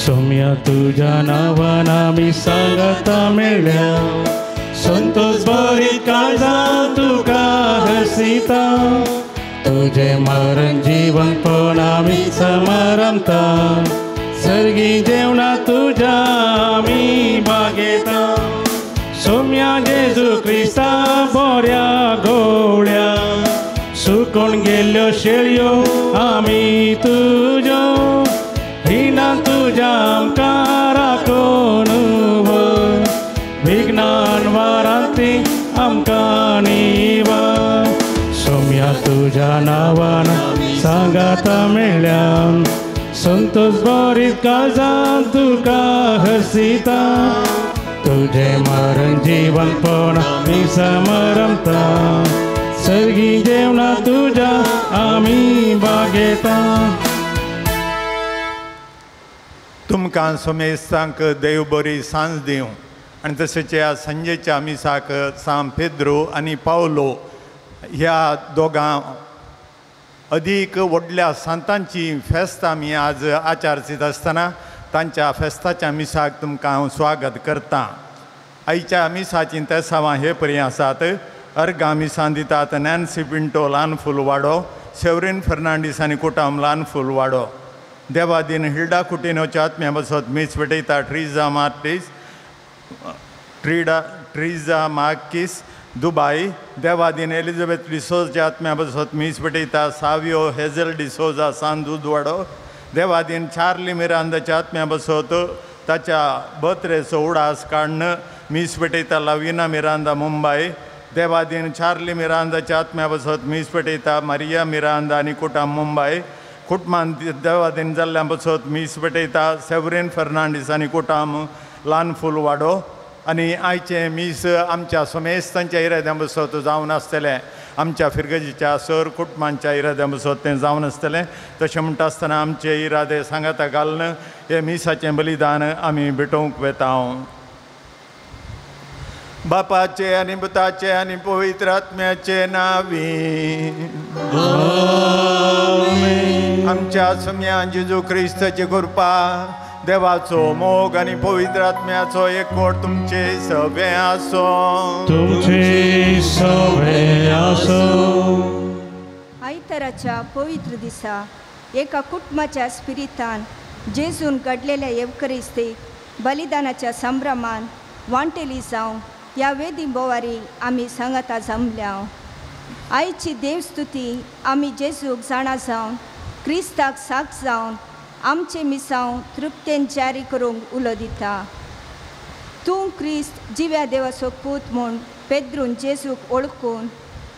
सौम्या तुझ्या नावान आमी सांगता मेळ्या संतोष भरीत काळजां तुका हसिता तुझे मरण जीवन पण आमी समरमता सर्गी जेवणा तुझ्या आमी बागेता सौम्या जेजू क्रिस्ता बऱ्या घोवड्या सुकून गेल्ल्यो शेळयो आमी तुज्यो हिना तुज्या आमकां राखून व्हर विघ्नान वारांती आमकां निवार सौम्या तुज्या नावान सांगाता मेळ्या संतोष भरीत काळजां तुका हसिता तुझे मरण जीवन पण आमी समरमता सर्गी जेवणा तुझ्या आमी बागेता तुमकां सोमेस्तांक देव बरी सांज दिवं आनी तशेंच ह्या संजेच्या मिसाक सांत पेद्रो आनी पावलो ह्या दोगां अदीक व्हडल्या संतांची फेस्त आमी आज आचारसीत आसतना तांच्या फेस्ताच्या मिसाक तुमकां हांव स्वागत करतां आयच्या मिसाचीं तेसावां हे परी आसात अर्गां मिसां दितात नॅन्सी पिंटो ल्हान फुलवाडो सेवरीन फर्नांडीस आनी कुटाम ल्हान फुलवाडो देवादीन हिल्डा कुटिनोच्या आत्म्या बसत मीस पेटयता ट्रिजा मार्कीस दुबाय देवादीन एलिझाबेथ डिसोजच्या आत्म्या बसत मीस पेटयता सावियो हेझल डिसोजा सान दुधवाडो देवादीन चार्ली मिरांदाच्या आत्म्या बसत ताच्या बर्थडेचो उडास काडणं मीस पेटयता लाविना मिरांदा मुंबय देवादीन चार्ली मिरांदाच्या आत्म्या बसत मीस पेटयता मारिया मिरांदा आनी कुटाम मुंबय कुटुंबान देवादीन जाल्ल्या बसत मीस पेटयता सेवरीन फर्नांडीस आनी कुटाम ल्हान फुलवाडो आनी आयचे मीस आमच्या सोमेस्तांच्या इराद्या बसत जावन आसतलें आमच्या फिरगजीच्या सर कुटुंबांच्या इराद्या बसत तें जावन आसतलें तशें म्हणटा आसतना आमचे इरादे सांगाता घालून हे मिसाचें बलिदान आमी भेटोवंक वेता बापाचे आनी पुताचे आनी पवित्र आत्म्याचे नांवी आमच्या सौम्या जेजू क्रिस्ताची कृपा देवाचो मोग आनी पवित्र आत्म्याचो एकवट तुमचे सगळे आसो आयताराच्या पवित्र दिसा एका कुटुंबाच्या स्पिरितान जेजून घडलेल्या येवकरिस्तेक बलिदानाच्या संभ्रमान वांटेली जावं ह्या वेदी बोवारी आमी सांगाता जमल्या आयची देवस्तुती आमी जेजूक जाणा जावन क्रिस्ताक साक्ष जावन आमचे मिसांव तृप्तेन जारी करूंक उलो दिता तूं क्रिस्त जिव्या देवाचो पूत म्हूण पेद्रून जेजूक ओळखून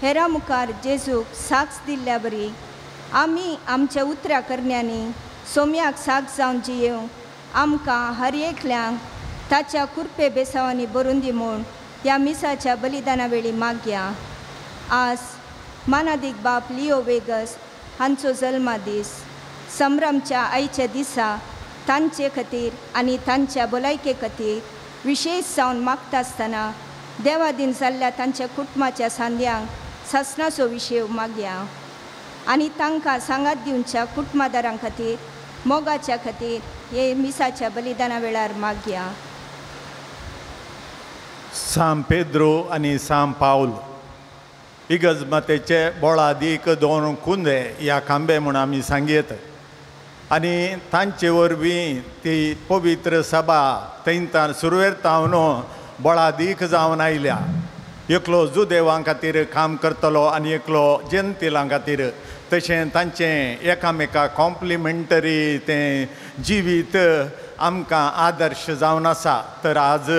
हेरा मुखार जेजूक साक्ष दिल्ल्या बरी आमी आमच्या उतऱ्या करण्यांनी सौम्याक साक्ष जावन जियेवंक आमकां हर एकल्यांक ताच्या कुरपे बेसावांनी बरोवन दी म्हूण ह्या मिसाच्या बलिदाना वेळी मागया आज मानादीक बाप लिओ वेगस हांचो जल्मा दीस संभ्रमच्या आयच्या दिसा तांचे खातीर आनी तांच्या भलायके खातीर विशेश जावन मागता आसतना देवादीन जाल्ल्या तांच्या कुटुंबाच्या सांद्यांक ससनाचो विशय मागया आनी तांकां सांगात दिवच्या कुटुंबादारां खातीर मोगाच्या खातीर हे मिसाच्या बलिदाना वेळार मागया सांत पेद्रो आनी सांत पावल इगर्जमातेचे बोळादीक दोन कुंदे ह्या खांबे म्हूण आमी सांगयत आनी तांचे वरवीं ती पवित्र सभा थंयतान सुरवेर बोळादीक जावन आयल्या एकलो जुदेवां खातीर काम करतलो आनी एकलो जेंतिलां खातीर तशें तांचें एकामेका कॉम्प्लिमेंटरी तें जिवीत आमकां आदर्श जावन आसा तर आज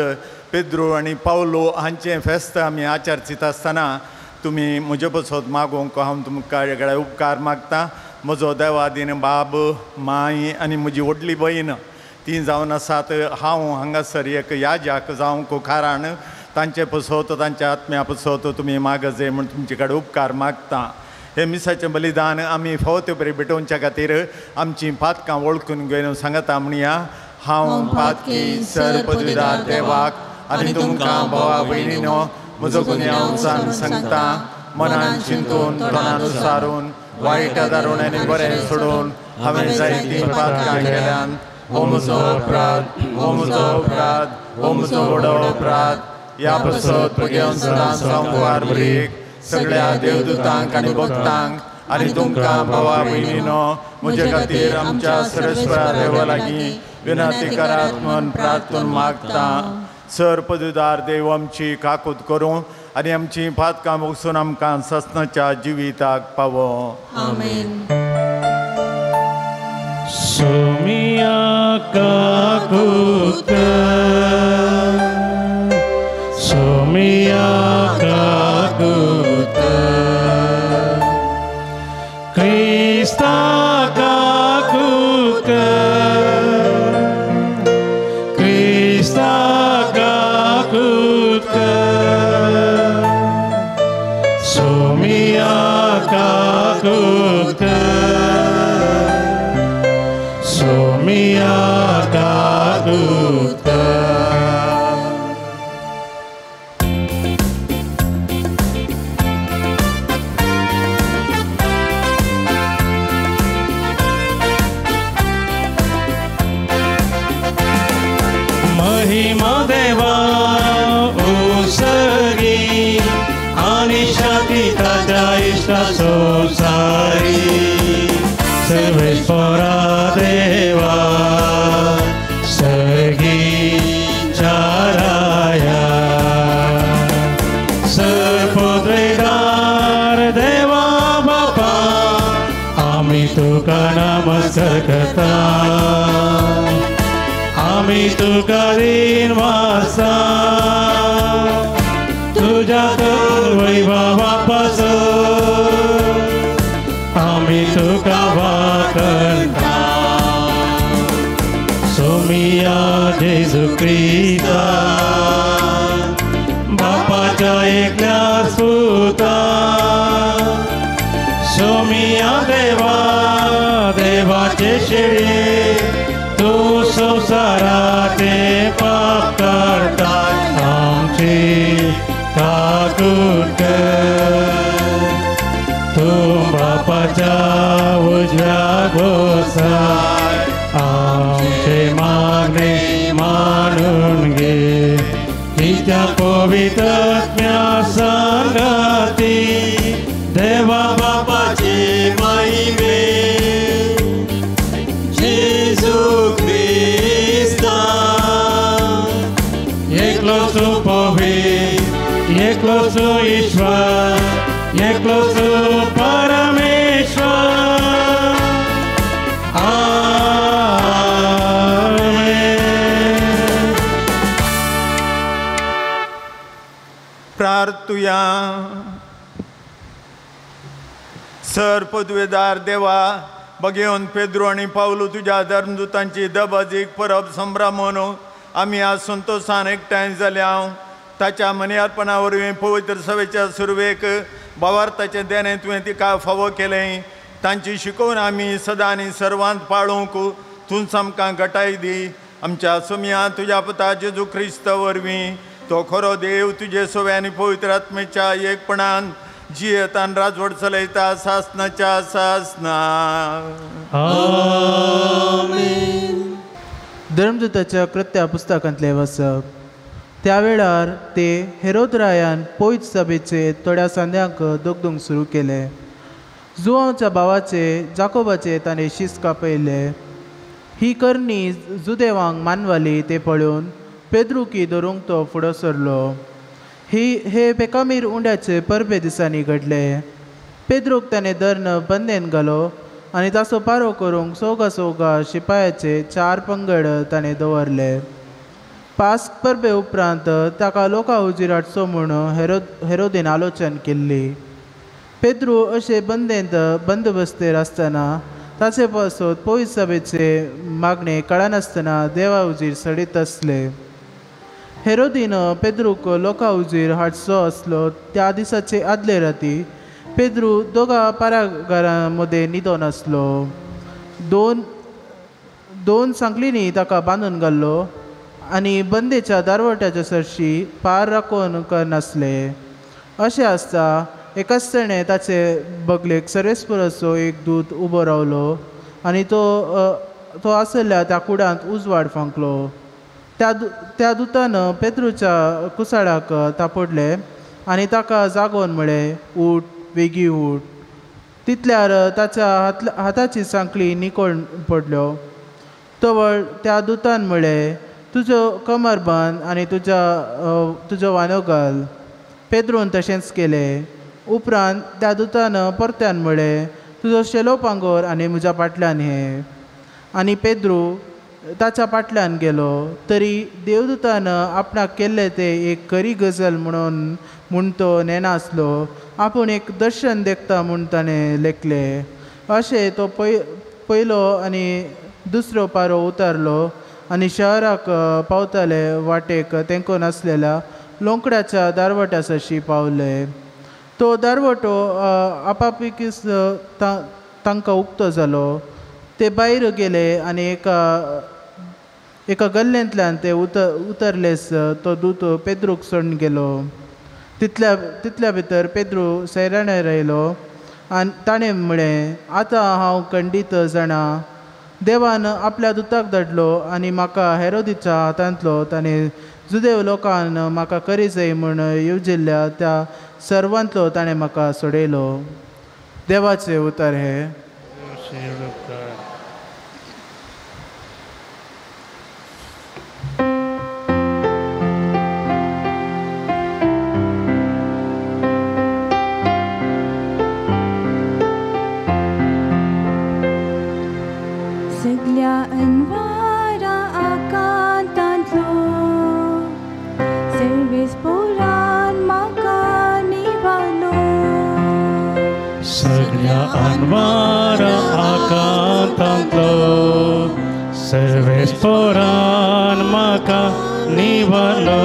पेद्रो आनी पावलो हांचें फेस्त आमी आचरसीत आसतना तुमी म्हजे बसत मागोवंक हांव तुमकां उपकार मागतां म्हजो देवादीन बाब माय आनी म्हजी व्हडली भयण ती जावन आसात हांव हांगासर एक याजक जावंक कारण तांचे पसत तांच्या आत्म्या पसत तुमी मागजे म्हूण तुमचे कडेन उपकार मागता हे मिसाचें बलिदान आमी फावत बरी भेटोवच्या खातीर आमची पातकां वळखून घेवन सांगता म्हणया हांव पातकी सर पदवीदार देवाक आनी तुमकां भावा भयणीनो म्हजो गुन्यांव सांगता मनान चिंतून तोंडान उसारून वायट दारुणांनी बरें सोडून हांवें जायतीं पातकां केल्यान हो म्हजो अपराध, हो म्हजो अपराध, हो म्हजो व्हडो अपराध. ह्या पसत घेवन सदां सांगवार बरीक सगळ्या देवदूतांक आनी भक्तांक आनी तुमकां भावा भयणीनो म्हजे खातीर आमच्या सरस्वरा देवा लागीं विनंती करात म्हूण प्रार्थून मागता. सर पदवीदार देव आमची काकूत करूं आनी आमची फातकां बगसून आमकां ससनाच्या जिविताक पावो. आमेन. सोमिया काकूत सोमिया काकूत क्रिस्ता काकूत क्रिस्ता काकूत सोमिया काकूत सोमिया काकूत. महिमा देवा उसगी आणि शांती ताच्या इष्टा सोसारी सर्वेश्वरा देवा सर्गी चाराया सर्पद्वेदार देवा बापा आम्ही तुका नमस्कार करता आम्ही तुका दिन वाजता तुझ्या वैभवापासून आम्ही तुका वाकरता. सोमिया जेजू ख्रिस्ता बापाच्या एकल्या सुता सोमिया देवा देवाचे शेळी तू संसाराचे पाप करता आमची काकूत तू बापाच्या उजव्या घोसाय आमचे मागणे मानून घे तिच्या पवित्रत्म्या संगती देवा बापाची महिमे जेजू ख्रिस्ता एकलो तू पवित्र एकलो तू ईश्वर एकलो तू परमेश्वर. प्रार्थुया. सर पदवेदार देवा बगेवन पेद्रो आणि पावलो तुझ्या धर्मदूतांची दबाजीक परब संभ्रमून आम्ही आज संतोषान एकठांय जाल्या. ताच्या मनियारपणा वरवीं पवित्र सभेच्या सुरवेक भावार्थाचे देणे तुवें तिका फावो केलें. तांची शिकवण आमी सदां आनी सर्वांत पाळूंक तूं आमकां घटाय दी. आमच्या सोमिया तुज्या पुता जेजू ख्रिस्त वरवीं तो खरो देव तुजे सोवे आनी पवित्र आत्मेच्या एकपणान जियेतान राजवट चलयता सासनाच्या सासना. धर्मदूताच्या कृत्या पुस्तकांतले वचप. त्या वेळार ते हेरोदरायान पवित्र सभेचे थोड्या सांद्यांक दोगदूंक सुरू केले. जुआंवच्या भावाचे जाकोबाचे ताणें शीस कापयले. ही करणी जुदेवांक मानवाली ते पळोवन पेद्रुकी धरूंक तो फुडो सरलो. हे बेकामीर उंड्याचे परबे दिसांनी घडले. पेद्रूक ताणें धरण बंदेन घालो आनी ताचो पारो करूंक सोगा शिपायाचे 4 पंगड ताणें दवरले. पास्क परबे उपरांत ताका लोकां हुजीर हाडचो म्हूण हेरोदेन आलोचन केल्ली. पेद्रू अशे बंदोबस्तेर आसतना ताचे पासत पवित्र सभेचे मागणे कळनासतना देवा हुजीर सडीत आसले. हेरोदीन पेद्रूक लोकां हुजीर हाडचो आसलो त्या दिसाचे आदले राती पेद्रू दोगा पारागारां मदें न्हिदोन आसलो. दोन सांकलींनी ताका बांदून घाल्लो आनी बंदेच्या दारवट्याच्या सरशी पार राखून करनासले. अशें आसता एकाच तरेन ताचे बगलेक सर्वेस्पराचो एक दूत उबो रावलो आनी तो तो आसल्या त्या कुडांत उजवाड फांकलो. त्या दुतान पेद्रूच्या कुसाळाक तापडले आनी ताका जागोवन म्हळें, उठ, वेगी उठ. तितल्यार ताच्या हाताची सांकळी निकोळ पडल्यो. तवळ त्या दुतान म्हळें, तुजो कमर बांद आनी तुजो वानो घाल. पेद्रून तशेंच केलें. उपरांत त्या दुतान परत्यान म्हळें, तुजो शेलो पांगोर आनी म्हज्या फाटल्यान हे. आनी पेद्रू ताच्या फाटल्यान गेलो. तरी देवदूतान आपणाक केल्ले ते एक खरी गजल म्हूण तो नेनासलो. आपूण एक दर्शन देखता म्हूण ताणें लेखलें. अशें तो पयलो आनी दुसरो पारो उतारलो आनी शहराक पावताले वाटेक तेंको नासलेल्या लोंकड्याच्या दारवट्यासाशी पावले. तो दारवटो आपापीस तांकां उक्तो जालो. ते भायर गेले आनी एका गल्लेंतल्यान ते उतरलेस तो दूत पेद्रूक सोडून गेलो. तितल्या भितर पेद्रू सैराणेर रायलो आनी ताणें म्हळें, आतां हांव खंडीत जाणा. देवान आपल्या दुताक धाडलो आनी म्हाका हेरोदीच्या हातांतलो ताणें जुदेव लोकांन म्हाका करी जाय म्हूण येवजिल्ल्या त्या सर्वांतलो ताणें म्हाका सोडयलो. देवाचे उतर हे. सगळ्या अनवारा आकांतांतलो सर्वेस पोरान म्हाका निवालो. सगळ्या अनवारा आकांतांतलो सर्वेस पोरान म्हाका निवालो.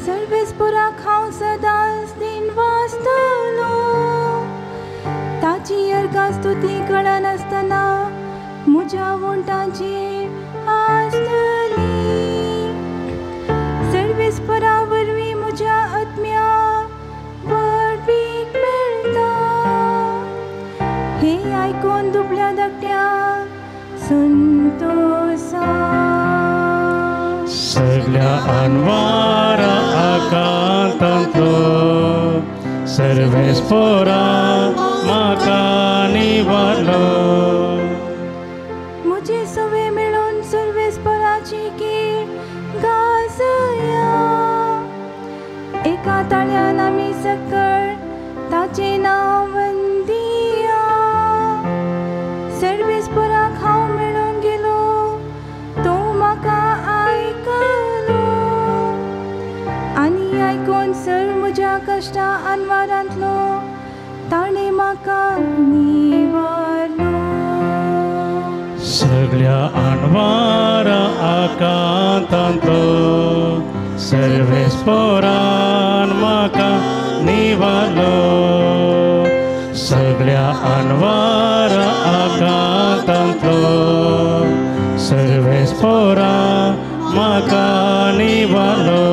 सर्वेस पोराक हांव सदांच दिन वाचतलो. ताची अर्गां स्तुती कळनासतना म्हज्या वंटांचेर आसतली. सर्वेस्परा वरवीं म्हज्या आत्म्याक बळबीक मेळटा. हे आयकून दुबळ्या धाकट्याक संतोषा. सगळ्या अनवारा आकांतांतलो सर्वेस पोरान म्हाका निवालो. म्हजे सवे मेळून सर्वेस्पराची कीड गाजया. एका ताळ्यान आमी सकळ ताचें नांव वंदिया. सर्वेस्पराक हांव मेळून गेलो, तो म्हाका आयकलो. आनी आयकून सर म्हज्या कश्टा अनवारांतलो ताणें म्हाका निवारलो. सगळ्या अनवारा आकांतांतलो सर्वेस पोरान म्हाका निवालो. सगळ्या अनवारा आकांतांतलो सर्वेस पोरान म्हाका निवालो.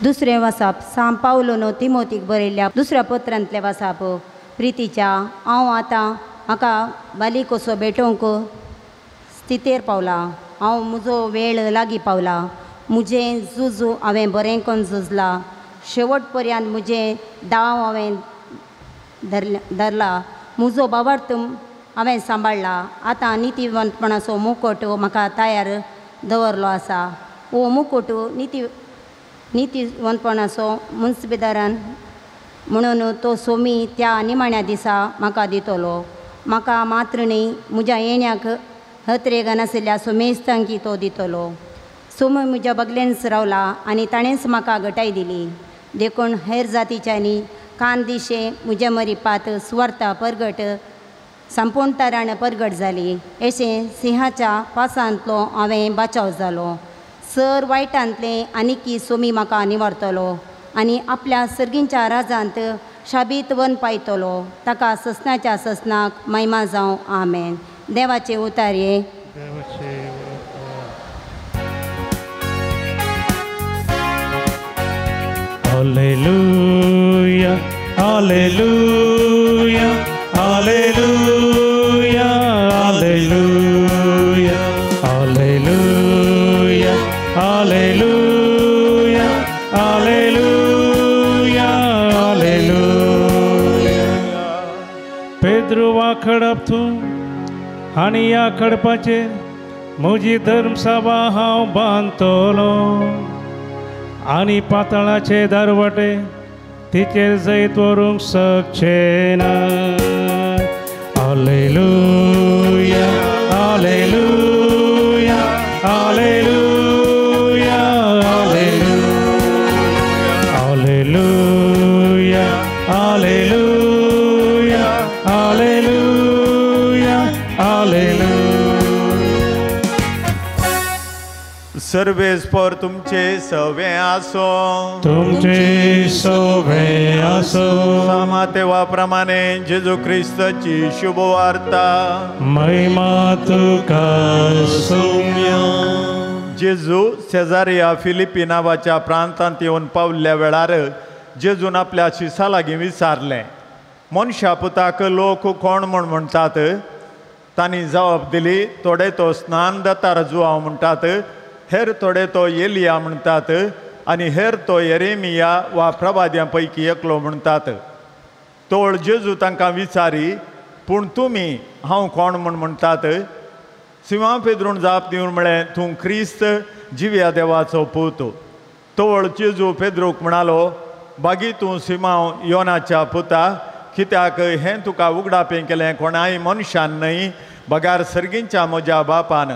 दुसरें वासाप सांत पावलोन तिमोथीक बरयल्ल्या दुसऱ्या पत्रांतलें वासाप. प्रितीच्या, हांव आतां म्हाका बाली कसो भेटोवंक स्थितेर पावला. हांव म्हजो वेळ लागीं पावला. म्हजें झूज हांवें बरें करून झुजलां. शेवट पर्यंत म्हजें दाव हांवें धरला. म्हजो भावार्थ हांवें सांबाळ्ळा. आतां नितीवंतपणाचो मुकोट म्हाका तयार दवरलो आसा. हो मुकोट नितीवंतपणाचो मुन्सिपेदारान म्हणून तो सोमी त्या निमाण्या दिसा म्हाका दितलो. म्हाका मात्र न्ही, म्हज्या येण्याक हत्रेक नाशिल्ल्या सोमेस्तांकी तो दितलो. सोमी म्हज्या बगलेनच रावला आनी ताणेंच म्हाका घटाय दिली. देखून हेर जातीच्यांनी कान दिशे म्हजे मरिपात सुवार्ता परगट संपूर्ण तरान परगट जाली. अशें सिंहाच्या पासांतलो हांवें बचाव जालो. सर वायटांतले आनीकी सोमी म्हाका निवारतलो आनी आपल्या सर्गींच्या राजांत शाबीत वन पायतलो. ताका ससनाच्या ससनाक महिमा जावं. आमेन. देवाचे उतारे. Hallelujah, hallelujah, hallelujah. खडप तूं आनी ह्या खडपाचेर म्हजी धर्मसभा हांव बांदतलो आनी पातळाचे दरवटे तिचेर जैत व्हरूंक शकचे ना. Hallelujah hallelujah hallelujah hallelujah hallelujah hallelujah hallelujah. सर्वेस्पर तुमचे सवे आसो, तुमचे सवे आसो. सामातेवा प्रमाणे जेजू ख्रिस्ताची शुभ वार्ता. महिमा तुका सौम्य. जेजू सेजारिया फिलिपी नावाच्या प्रांतांत येवन पावल्ल्या वेळार जेजून आपल्या शिसा लागीं विचारलें, मनशा पुताक लोक कोण म्हूण म्हणटात? तांणी जबाब दिली, थोडे तो स्नानदत्ता जुआंव म्हणटात, हेर थोडे तो एलिया म्हणटात आनी हेर तो येरेमिया वा प्रवाद्यां पैकी एकलो म्हणटात. तोळ जेजू तांकां विचारी, पूण तुमी हांव कोण म्हूण म्हणटात? सिंवा पेद्रून जाप दिवन म्हळें, तूं क्रिस्त जिव्या देवाचो पूत. तोळ जेजू पेद्रूक म्हणालो, बागी तूं सिमांव योनाच्या पुता, कित्याक हें तुका उगडापें केलें कोणाय मनशान न्हय, बगार सर्गींच्या म्हज्या बापान.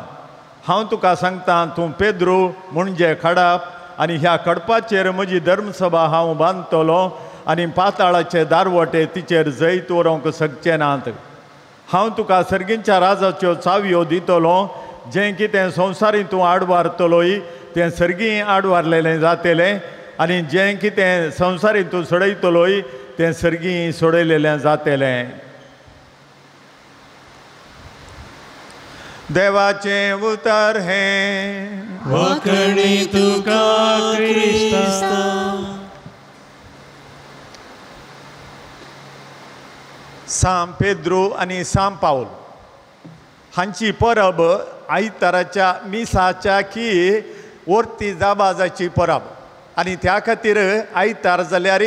हांव तुका सांगता, तूं पेद्रू म्हणजे खडप आनी ह्या खडपाचेर म्हजी धर्मसभा हांव बांदतलो आनी पाताळाचे दारवटे तिचेर जैत व्हरूंक शकचे नात. हांव तुका सर्गींच्या राजाच्यो चावयो दितलो. जें कितें संवसारी तूं आडवारतलोय तें सर्गी आडवारलेलें जातलें आनी जें कितें संवसारी तूं सोडयतलोय तें सर्गी सोडयलेलें जातलें. देवाचें उतर हें वखणी तुका क्रिस्ता. सांब पेद्रू आनी सांब पावल हांची परब आयताराच्या मिसाच्या की वर्ती जाबाजाची परब आनी त्या खातीर आयतार जाल्यार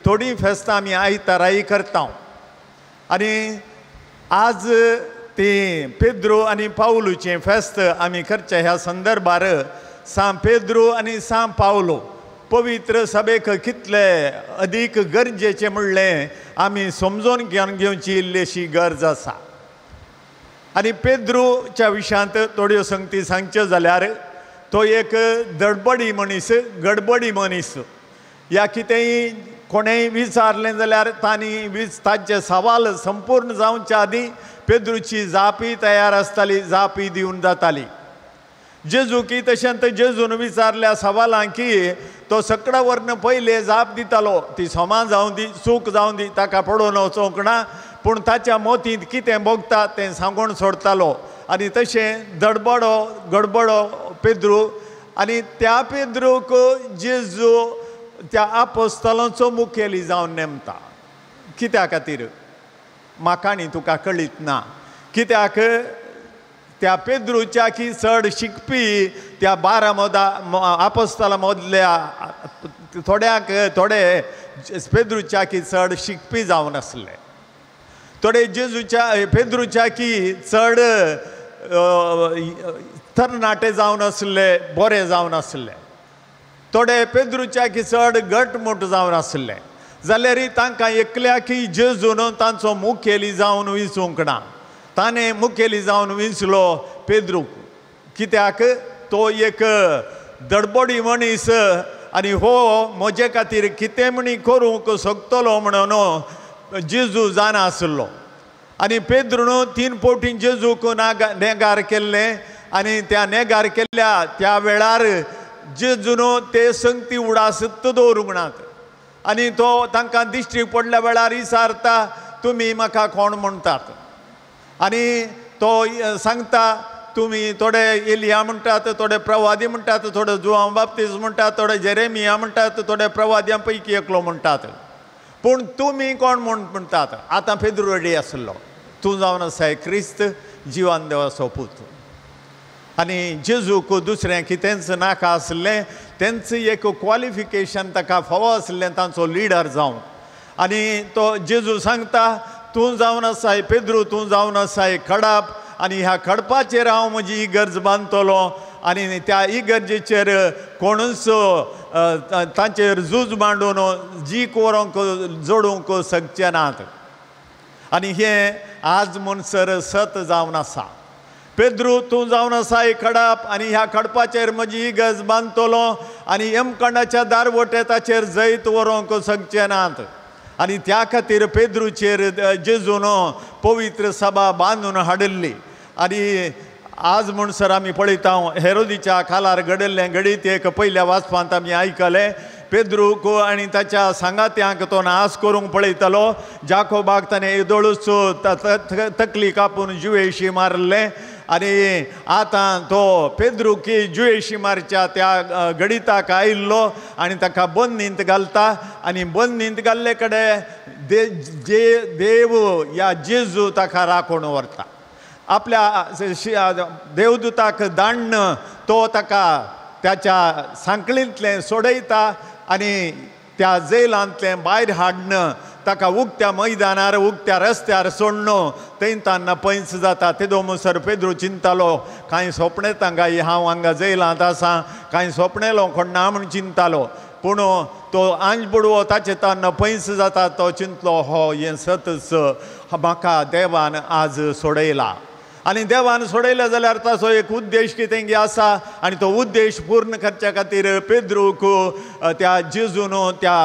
थोडी फेस्तां आमी आयताराय करता. आनी आज ती पेद्रू आनी पावलूचें फेस्त आमी करचे ह्या संदर्भार सांब पेद्रू आनी सांब पावलो पवित्र सभेक कितले अदीक गरजेचें म्हणलें आमी समजून घेवची इल्लीशी गरज आसा. आनी पेद्रूच्या विशयांत थोड्यो संगती सांगच्यो जाल्यार तो एक दडबडी मनीस, गडबडी मनीस. ह्या कितेंय कोणेंय विचारलें जाल्यार तांचे सवाल संपूर्ण जावच्या आदीं पेद्रूची जापी तयार आसताली, जापी दिवन जाताली. जेजू की तशेंच जेजून विचारल्या सवालांकी तो सकडा वरन पयले जाप दितालो. ती सोमा जावं दी, सूख जावं दी, ताका पडोवन वचोंक ना, पूण ताच्या मोतींत कितें भोगता तें सांगून सोडतालो. आनी तशें दडबडो गडबडो पेद्रू. आनी त्या पेद्रूक जेजू त्या आपोस्तलांचो मुखेली जावन नेमता. कित्या खातीर म्हाका आनी तुका कळीत ना. कित्याक त्या पेद्रूच्या की चड शिकपी त्या 12 आपोस्तलां मदल्या थोडे पेद्रूच्या की चड शिकपी जावन आसले. थोडे जेजूच्या पेद्रूच्या की चड तरणाटे जावन आसले, बरे जावन आसले. थोडे पेद्रूच्या की चड घटमूट जावन आसले. जाल्यार तांकां एकल्या की जेजून तांचो मुखेली जावन विंचूंक ना. ताणें मुखेली जावन विंचलो पेद्रूक. कित्याक तो एक दडबडी मनीस आनी हो म्हजे खातीर कितें म्हणी करूंक शकतलो म्हणून जेजू जाणा आसलो. आनी पेद्रून 3 फावटी जेजूक नेगार केल्लें आनी त्या नेगार केल्ल्या त्या वेळार जेजून ते संगती उडासत दवरूंक नात. आनी तो तांकां दिश्टी पडल्या वेळार विचारता, तुमी म्हाका कोण म्हणटात? आनी तो सांगता, तुमी थोडे एलिया म्हणटात, थोडे प्रवादी म्हणटात, थोडे जुआंव बाप्तिस्ट म्हणटात, थोडे जेरेमिया म्हणटात, थोडे प्रवाद्यां पैकी एकलो म्हणटात, पूण तुमी कोण म्हणटात? आतां पेद्रू रेडी आसलो. तूं जावन आसाय क्रिस्त, जिवान देवाचो पूत. आनी जेजूक दुसरें कितेंच नाका आसलें. तेंच एक क्वॉलिफिकेशन ताका फावो आसलें, तांचो लिडर जावन. आनी तो जेजू सांगता, तूं जावन आसाय पेद्रू तूं जावन आसाय खडप आनी ह्या खडपाचेर हांव म्हजी इगर्ज बांदतलो आनी त्या इगर्जेचेर कोणूच तांचेर झूज मांडून जीक व्हरूंक जोडूंक शकचे नात आनी हें आज म्हणसर सत जावन आसा पेद्रू तूं जावन आसाय खडप आनी ह्या खडपाचेर म्हजी इगर्ज बांदतलो आनी यमकंडाच्या दारवटे ताचेर जैत व्हरूंक शकचे नात आनी त्या खातीर पेद्रूचेर जेजून पवित्र सभा बांदून हाडिल्ली आनी आज म्हणसर आमी पळयता हेरोदीच्या खालार घडिल्लें घडीत एक पयल्या वाचपांत आमी आयकलें पेद्रूक आनी ताच्या सांगात्यांक तो नाश करूंक पळयतालो जाकोबाक ताणें येदोळूच तकली कापून जुवेशी मारलें आनी आतां तो पेद्रूकी जुवेशी मारच्या त्या घडिताक आयिल्लो आनी ताका बंदींत घालता आनी बंदींत घाल्ले कडेन देव या जेजू ताका राखून व्हरता आपल्या देवदूताक धाडन तो ताका त्याच्या सांकळींतलें सोडयता आनी त्या जेलांतलें भायर हाडन ताका उक्त्या मैदानार उक्त्या रस्त्यार सोडन थंयतान पयस जाता तेदो म्हणसर पेद्रू चिंतालो कांय सोपणे तांगाय हांव हांगा जेलांत आसा कांय सोपणेलो कोण ना म्हूण चिंतालो पूण तो आंज बुडवो ताचे तान पयस जाता तो चिंतलो हो हें सतच म्हाका देवान आज सोडयला आनी देवान सोडयलें जाल्यार ताचो एक उद्देश कितें आसा आनी तो उद्देश पूर्ण करच्या खातीर पेद्रूक त्या जेजून त्या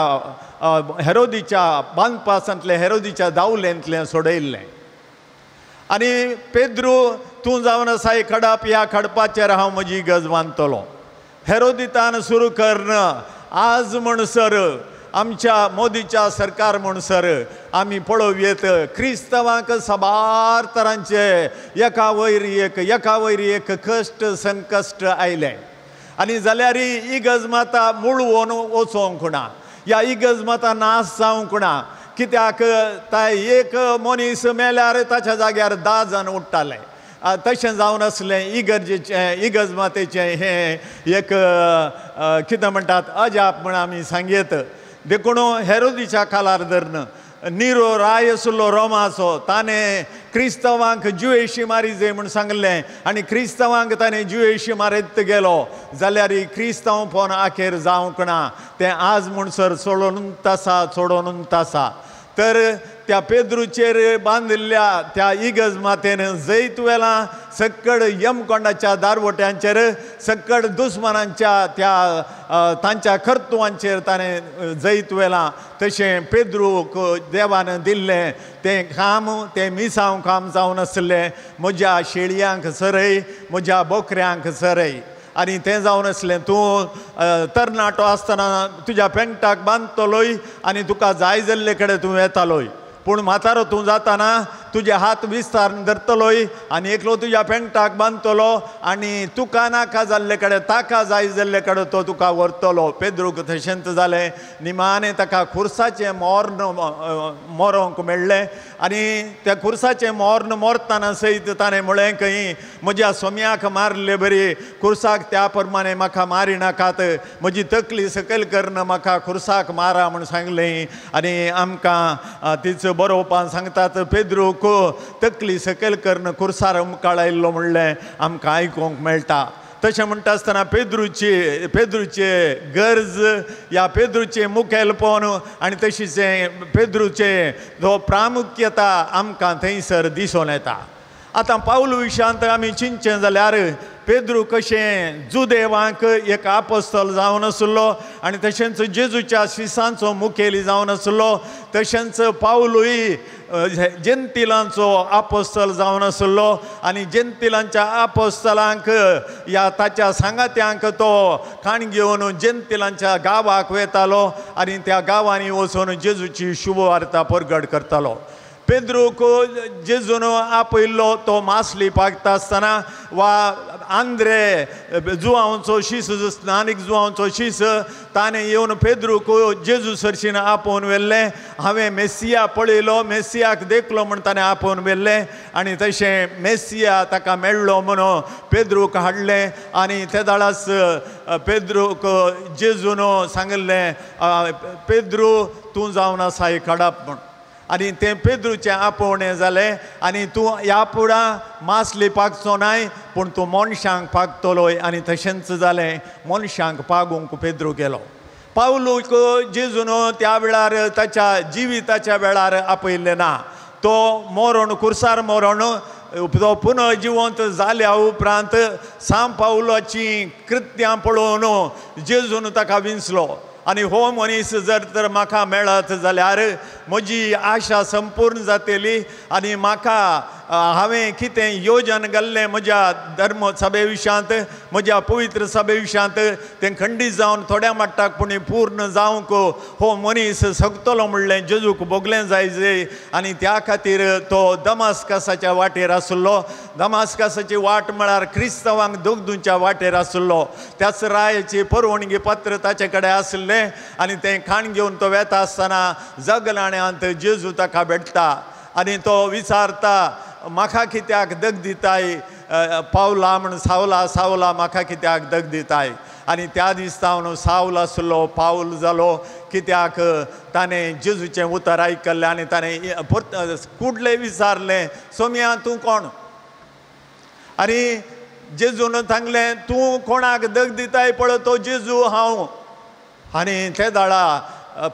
हेरोदीच्या बांदपासांतले हेरोदीच्या दावलेंतलें सोडयल्लें आनी पेद्रू तूं जावन आसाय खडप ह्या खडपाचेर हांव म्हजी इगर्ज बांदतलो हेरोदितान सुरू करन आज म्हणसर आमच्या मोदीच्या सरकार म्हणसर आमी पळोवयेत क्रिस्तवांक साबार तरांचे एका वयर एक कश्ट संकश्ट आयले आनी जाल्यार इगर्ज माता मुळवून वचोंक ना ह्या इगर्ज माता नाश जावंक ना कित्याक एक मनीस मेल्यार ताच्या जाग्यार 10 जाण उठ्ठाले तशें जावन आसलें इगर्ज मातेचें हें एक कितें म्हणटात अजाप म्हण आमी सांगयेत देखून हेरोदीच्या खालार धरन निरो राय आसलो रोमाचो ताणें क्रिस्तवांक जुवेशी मारी जाय म्हूण सांगलें आनी क्रिस्तवांक ताणें जुवेशी मारीत गेलो जाल्यार क्रिस्तव पोन आखेर जावंक ना तें आज म्हणसर सोडून आसा तर त्या पेद्रूचेर बांदिल्ल्या त्या इगर्ज मातेन जैत वेलां सक्कड यमकोंडाच्या दारवट्यांचेर सक्कड दुस्मानांच्या त्या तांच्या कर्तुवांचेर ताणें जैत वेलां तशें पेद्रूक देवान दिल्लें तें काम तें मिसांव काम जावन आसलें म्हज्या शेळयांक सरय म्हज्या बोकऱ्यांक सरय आनी तें जावन आसलें तूं तरणाटो आसतना तुज्या पेंगटाक बांदतलोय आनी तुका जाय जाल्ले कडेन तूं येतालोय पूण म्हातारो तूं जाताना तुजे हात विस्तारून धरतलोय आनी एकलो तुज्या पेंगटाक बांदतलो आनी तुका नाका जाल्ले कडेन ताका जाय जाल्ले कडेन तो तुका व्हरतलो पेद्रूक तशेंच जालें निमाणें ताका खुर्साचें मोर्न मोरोंक मेळ्ळें आनी त्या खुर्साचें मोर्न मोरतना सयत ताणें म्हळें खंय म्हज्या सोम्याक मारले बरी खुर्साक त्या प्रमाणे म्हाका मारी नाकात म्हजी तकली सकयल करन म्हाका खुर्साक मारा म्हूण सांगलें आनी आमकां तिचो बरोवपाक सांगतात पेद्रूक तकली सकयल करन खुर्सार मुखार आयिल्लो म्हणलें आमकां आयकूंक मेळटा तशें म्हणटा आसतना पेद्रूचे गरज या पेद्रूचे मुखेलपण आनी तशीच पेद्रूचे जो प्रामुख्यता आमकां थंयसर दिसून येता आतां पावल विशयांत आमी चिंतचें जाल्यार पेद्रू कशें जुदेवांक एक आपोस्तल जावन आसलो आनी तशेंच जेजूच्या शिसांचो मुखेली जावन आसलो तशेंच पावलूय जेंतिलांचो आपोस्तल जावन आसलो आनी जेंतिलांच्या आपोस्तलांक या ताच्या सांगात्यांक तो खाण घेवन जेंतिलांच्या गांवाक वेतालो आनी त्या गांवांनी वचून जेजूची शुभ वार्ता परगट करतालो पेद्रूक जेजून आपयल्लो तो मासली पागता आसतना वा आंद्रे जुवांचो शीस स्नानीक जुवांचो शीस ताणें येवन पेद्रूक जेजू सरशीन आपोवन व्हेल्लें हांवें मेस्सिया पळयलो मेस्सियाक देखलो म्हण ताणें आपोवन व्हेल्लें आनी तशें मेस्सिया ताका मेळ्ळो म्हणून पेद्रूक हाडलें आनी ते दाळास पेद्रूक जेजून सांगलें पेद्रू तूं जावन आसाय खडप म्हूण आनी तें पेद्रूचें आपोवणें जालें आनी तूं ह्या फुडा मासली पागचो नाय पूण तूं मनशांक पागतलोय आनी तशेंच जालें मनशांक पागूंक पेद्रू गेलो पावलूक जेजून त्या वेळार ताच्या जिविताच्या वेळार आपयल्लें ना तो मरण कुर्सार मरण तो पुनः जिवंत जाल्या उपरांत सांब पावलाची कृत्यां पळोवन जेजून ताका विंचलो आनी हो मनीस जर तर म्हाका मेळत जाल्यार म्हजी आशा संपूर्ण जातली आनी म्हाका हांवें कितें योजन घाल्लें म्हज्या धर्म सभे विशयांत म्हज्या पवित्र सभे विशयांत तें खंडीत जावन थोड्या मट्टाक पूण पूर्ण जावंक हो मनीस सकतलो म्हणलें जेजूक भोगलें जायजें आनी त्या खातीर तो दमास्कसाच्या वाटेर आसलो दमास्कसाची वाट म्हळ्यार क्रिस्तांवांक दोगदूंच्या वाटेर आसलो त्याच रायाची परवणगी पत्र ताचे कडेन आसलें आनी तें खाण घेवन तो वेता आसतना जगलाण्यांत जेजू ताका भेटता आनी तो विचारता म्हाका कित्याक दग दिताय पावला म्हण सावला सावला म्हाका कित्याक दग दिताय आनी त्या दिसावन सावल आसलो पावल जालो कित्याक ताणें जेजूचें उतर आयकल्लें आनी ताणें कुडलें विचारलें सोम्या तूं कोण आनी जेजून सांगलें तूं कोणाक दग दिताय पळय तो जेजू हांव आनी ते दाळा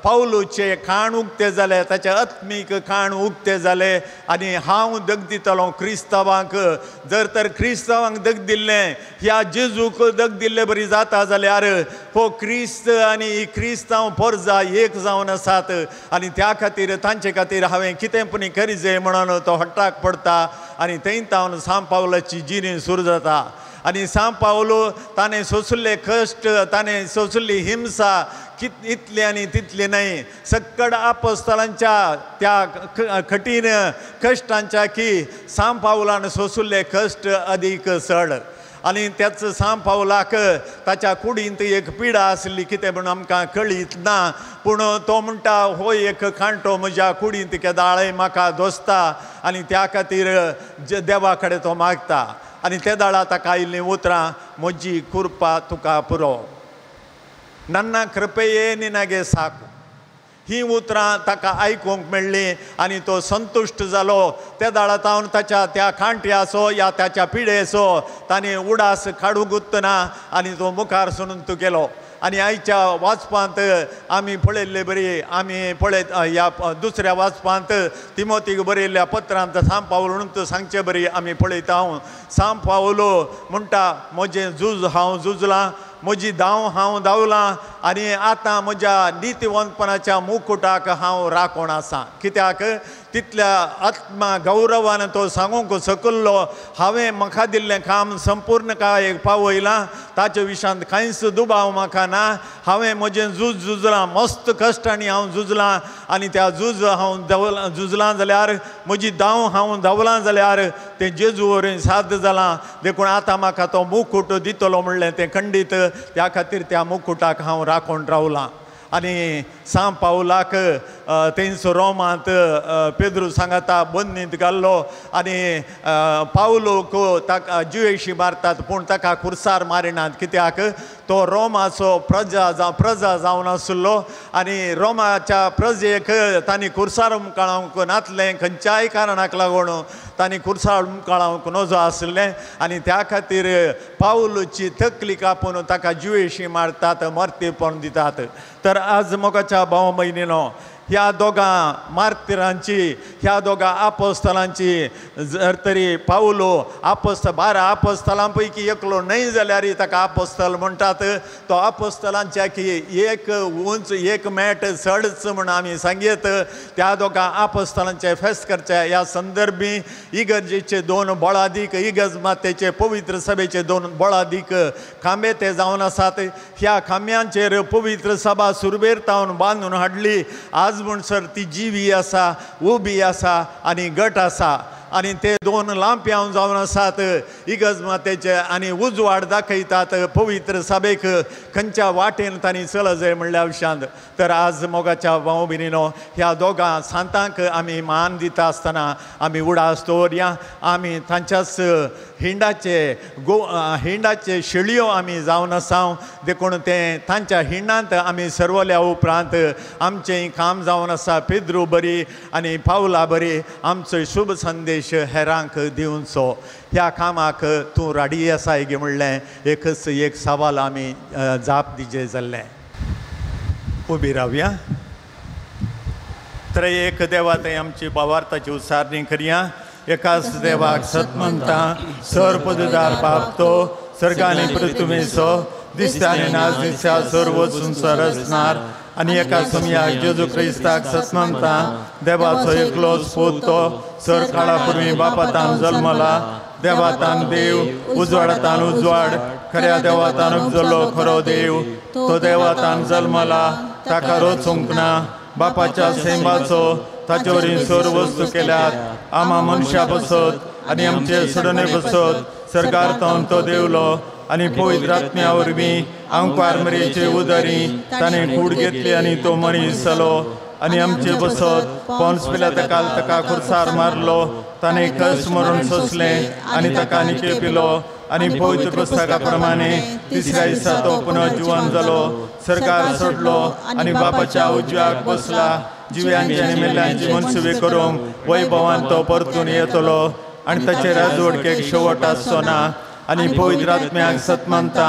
पावलूचे खाण उक्तें जालें ताचें आत्मीक खाण उक्तें जालें आनी हांव दग दितलो क्रिस्तांवांक जर तर क्रिस्तांवांक दग दिल्लें ह्या जेजूक दग दिल्लें बरी जाता जाल्यार हो क्रिस्त आनी क्रिस्तांव परजा एक जावन आसात आनी त्या खातीर तांचे खातीर हांवें कितें पूण करीचें म्हणून तो हट्टाक पडटा आनी थंयतावन सांब पावलाची जिणी सुरू जाता आनी सांब पावलो ताणें सोंसले कश्ट ताणें सोंसली हिंसा इतली आनी तितली न्हय सक्कड आपोस्तलांच्या त्या कठीण कश्टांच्या की सांब पावलान सोंसले कश्ट अदीक चड आनी त्याच सांब पावलाक ताच्या कुडींत एक पिडा आसली कितें म्हूण आमकां कळीत ना पूण तो म्हणटा हो एक खांटो म्हज्या कुडींत केदाळे म्हाका दोसता आनी त्या खातीर देवा कडेन तो मागता आनी त्या दाळा ताका आयिल्लीं उतरां म्हजी कृपा तुका पुरो ನನ್ನ ಕೃಪೆಯೇ ನಿನಗೆ ಸಾಕು ही उतरां ताका आयकूंक मेळ्ळीं आनी तो संतुश्ट जालो त्या दाळातावन ताच्या त्या खांट्याचो या ताच्या पिडेचो ताणें उडास काडूंक उत्तना आनी तो मुखार सुनून गेलो आनी आयच्या वाचपांत आमी पळयल्ले बरी आमी पळयत ह्या दुसऱ्या वाचपांत तिमोथीक बरयल्ल्या पत्रांत सांब पावलो सांगचे बरी आमी पळयता सांब पावलो म्हणटा म्हजें झूज हांव झुजलां म्हजी धांव हांव धांवलां आनी आतां म्हज्या नितीवंतपणाच्या मुकुटाक हांव राखोण आसां कित्याक तितल्या आत्मा गौरवान तो सांगूंक सकल्लो हांवें म्हाका दिल्लें काम संपूर्ण काळेक पावयलां ताचे विशयांत कांयच दुबाव म्हाका ना हांवें म्हजें झूज झुजलां मस्त कश्टांनी हांव झुजलां आनी त्या झूज हांव झुजलां जाल्यार म्हजी धांव हांव धांवलां जाल्यार तें जेजू वरवीं साद जालां देखून आतां म्हाका तो मुकूट दितलो म्हणलें तें खंडीत त्या खातीर त्या मुकुटाक हांव राखोन रावलां आनी सांब पावलाक थंयच रोमांत पेद्रू सांगाता बंदींत घाल्लो आनी पावलोक ताका जुयेशी मारतात पूण ताका कुर्सार मारिनात कित्याक तो रोमाचो प्रजा जावन आसलो आनी रोमाच्या प्रजेक तांणी कुर्सार मुखाळावंक नातलें खंयच्याय कारणाक लागून तांणी कुर्सार मुखाळावंक नजो आसलें आनी त्या खातीर पावलूची तकली कापून ताका जुयेशी मारतात मर्तेपण दितात तर आज मोगाच्या भाव भयणीनो ह्या दोगां मार्तिरांची ह्या दोगां आपोस्तलांची जर तरी पावलो 12 आपोस्तलां पैकी एकलो न्हय जाल्यार ताका आपोस्तल म्हणटात तो आपोस्तलांच्या की एक उंच एक मेट चडच म्हूण आमी सांगयत त्या दोगां आपोस्तलांचे फेस्त करचे ह्या संदर्भी इगर्जेचे 2 बोळादीक इगज मातेचे पवित्र सभेचे 2 बोळादीक खांबे ते जावन आसात ह्या खांब्यांचेर पवित्र सभा सुरबेरतावन बांदून हाडली आज म्हणसर ती जिवी आसा उबी आसा आनी गट आसा आणि ते दोन लांपी हांव जावन आसात इगज मातेचे आणि उजवाड दाखयतात पवित्र सभेक खंयच्या वाटेन तांणी चल जाय म्हणल्या विशयांत. तर आज मोगाच्या भाव भयणीनो, ह्या दोगां सांतांक आमी मान दिता आसतना आमी उडास दवरया. आमी तांच्याच हिंडाचे शेळयो आमी जावन आसाव. देखून ते तांच्या हिंडांत आमी सरवल्या उपरांत आमचें काम जावन आसा पेद्रू बरी आनी पावला बरी आमचो शुभ संदेश हेरांक दिवचो. ह्या कामाक तूं राडी आसा गे म्हणलें. एकच एक सवाल आमी जाप दिजे जाल्लें. उबी रावया. तर एक देवा थंय आमची भावार्थाची उसारणी करया. एकाच देवाक सत म्हणटा, सर्वपददार बाप तो, सर्गांनी पृथ्वीचो, दिसता आनी नाच दिसता सर्व संसार असणार. आनी एका समयाक जेजू क्रिस्ताक सत म्हणटा, देवाचो एकलोच पूत तो, सर काळा पूर्वी बापातान जल्मला, देवातान देव, उजवाडातान उजवाड, खऱ्या देवातान उपजलो खरो देव. तो देवातान जल्मला, ताका रोचूंक ना, बापाच्या सेंबाचो ताचे वरी सर्व वस्तू केल्यात. आमा मनशा बसत आनी आमचे सडणे बसत, सर्गार्थावन तो देवलो आनी पवित्र आत्म्या वरवीं आमकां मरेचे उदारी ताणें कूड घेतली आनी तो मनीस जालो. आनी आमचे बसत पोंस पिलाताकाल ताका खुर्सार मारलो, ताणें कस मरून सोंसलें आनी ताका निके पिलो. आनी पवित्र पुस्तका प्रमाणे तिसऱ्या दिसा तो पुनर्जीवन जालो, सर्गार सोडलो आनी बापाच्या उजव्याक बसला. जिव्यांची आनी मेल्ल्यांची मनसुबे करूंक वैभवान तो परतून येतलो आनी ताचे राजवडकेक शेवट आसचो ना. आनी पवित्र आत्म्याक सत म्हणटा,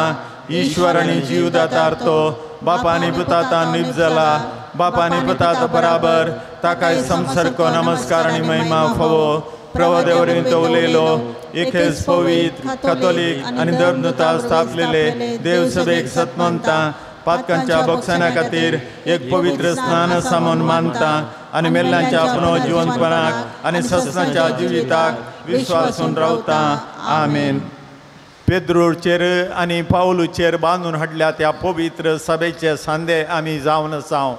ईश्वर आनी जीवदातार तो, बापा आनी पुतातान नीप जाला, बापा आनी पुतात बराबर ताकाय समसारको नमस्कार आनी महिमा फावो. प्रभुदेवरीन तो उलयलो, एकेच पवित्र कॅथोलीक आनी धर्मदूता स्थापलेले देव सभेक सत म्हणटा, पातकांच्या भक्षणा खातीर एक पवित्र स्नान सामून मानता आनी मेल्ल्यांच्या पुनर्जिवंतपणाक आनी सस्नाच्या जिविताक विश्वासून रावता. आमेन. पेद्रूचेर आनी पावलूचेर बांदून हाडल्या त्या पवित्र सभेचे सांदे आमी जावन आसाव.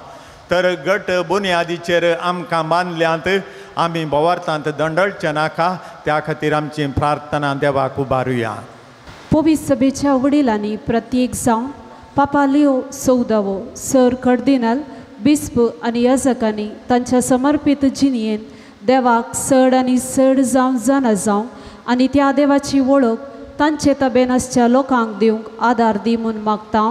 तर गट बुन्यादीचेर आमकां बांदल्यांत आमी भोवार्थांत दंडळचे नाका. त्या खातीर आमची प्रार्थना देवाक उबारुया. पवित्र सभेच्या वडिलांनी प्रत्येक जावन पापा लिओ 14वो, सर कर्दिनाल, बिस्प आनी याजकांनी तांच्या समर्पित जिणयेन देवाक चड आनी चड जावन जाणा जावं आनी त्या देवाची वळख तांचे तबेनासच्या लोकांक दिवंक आदार दी म्हूण मागता.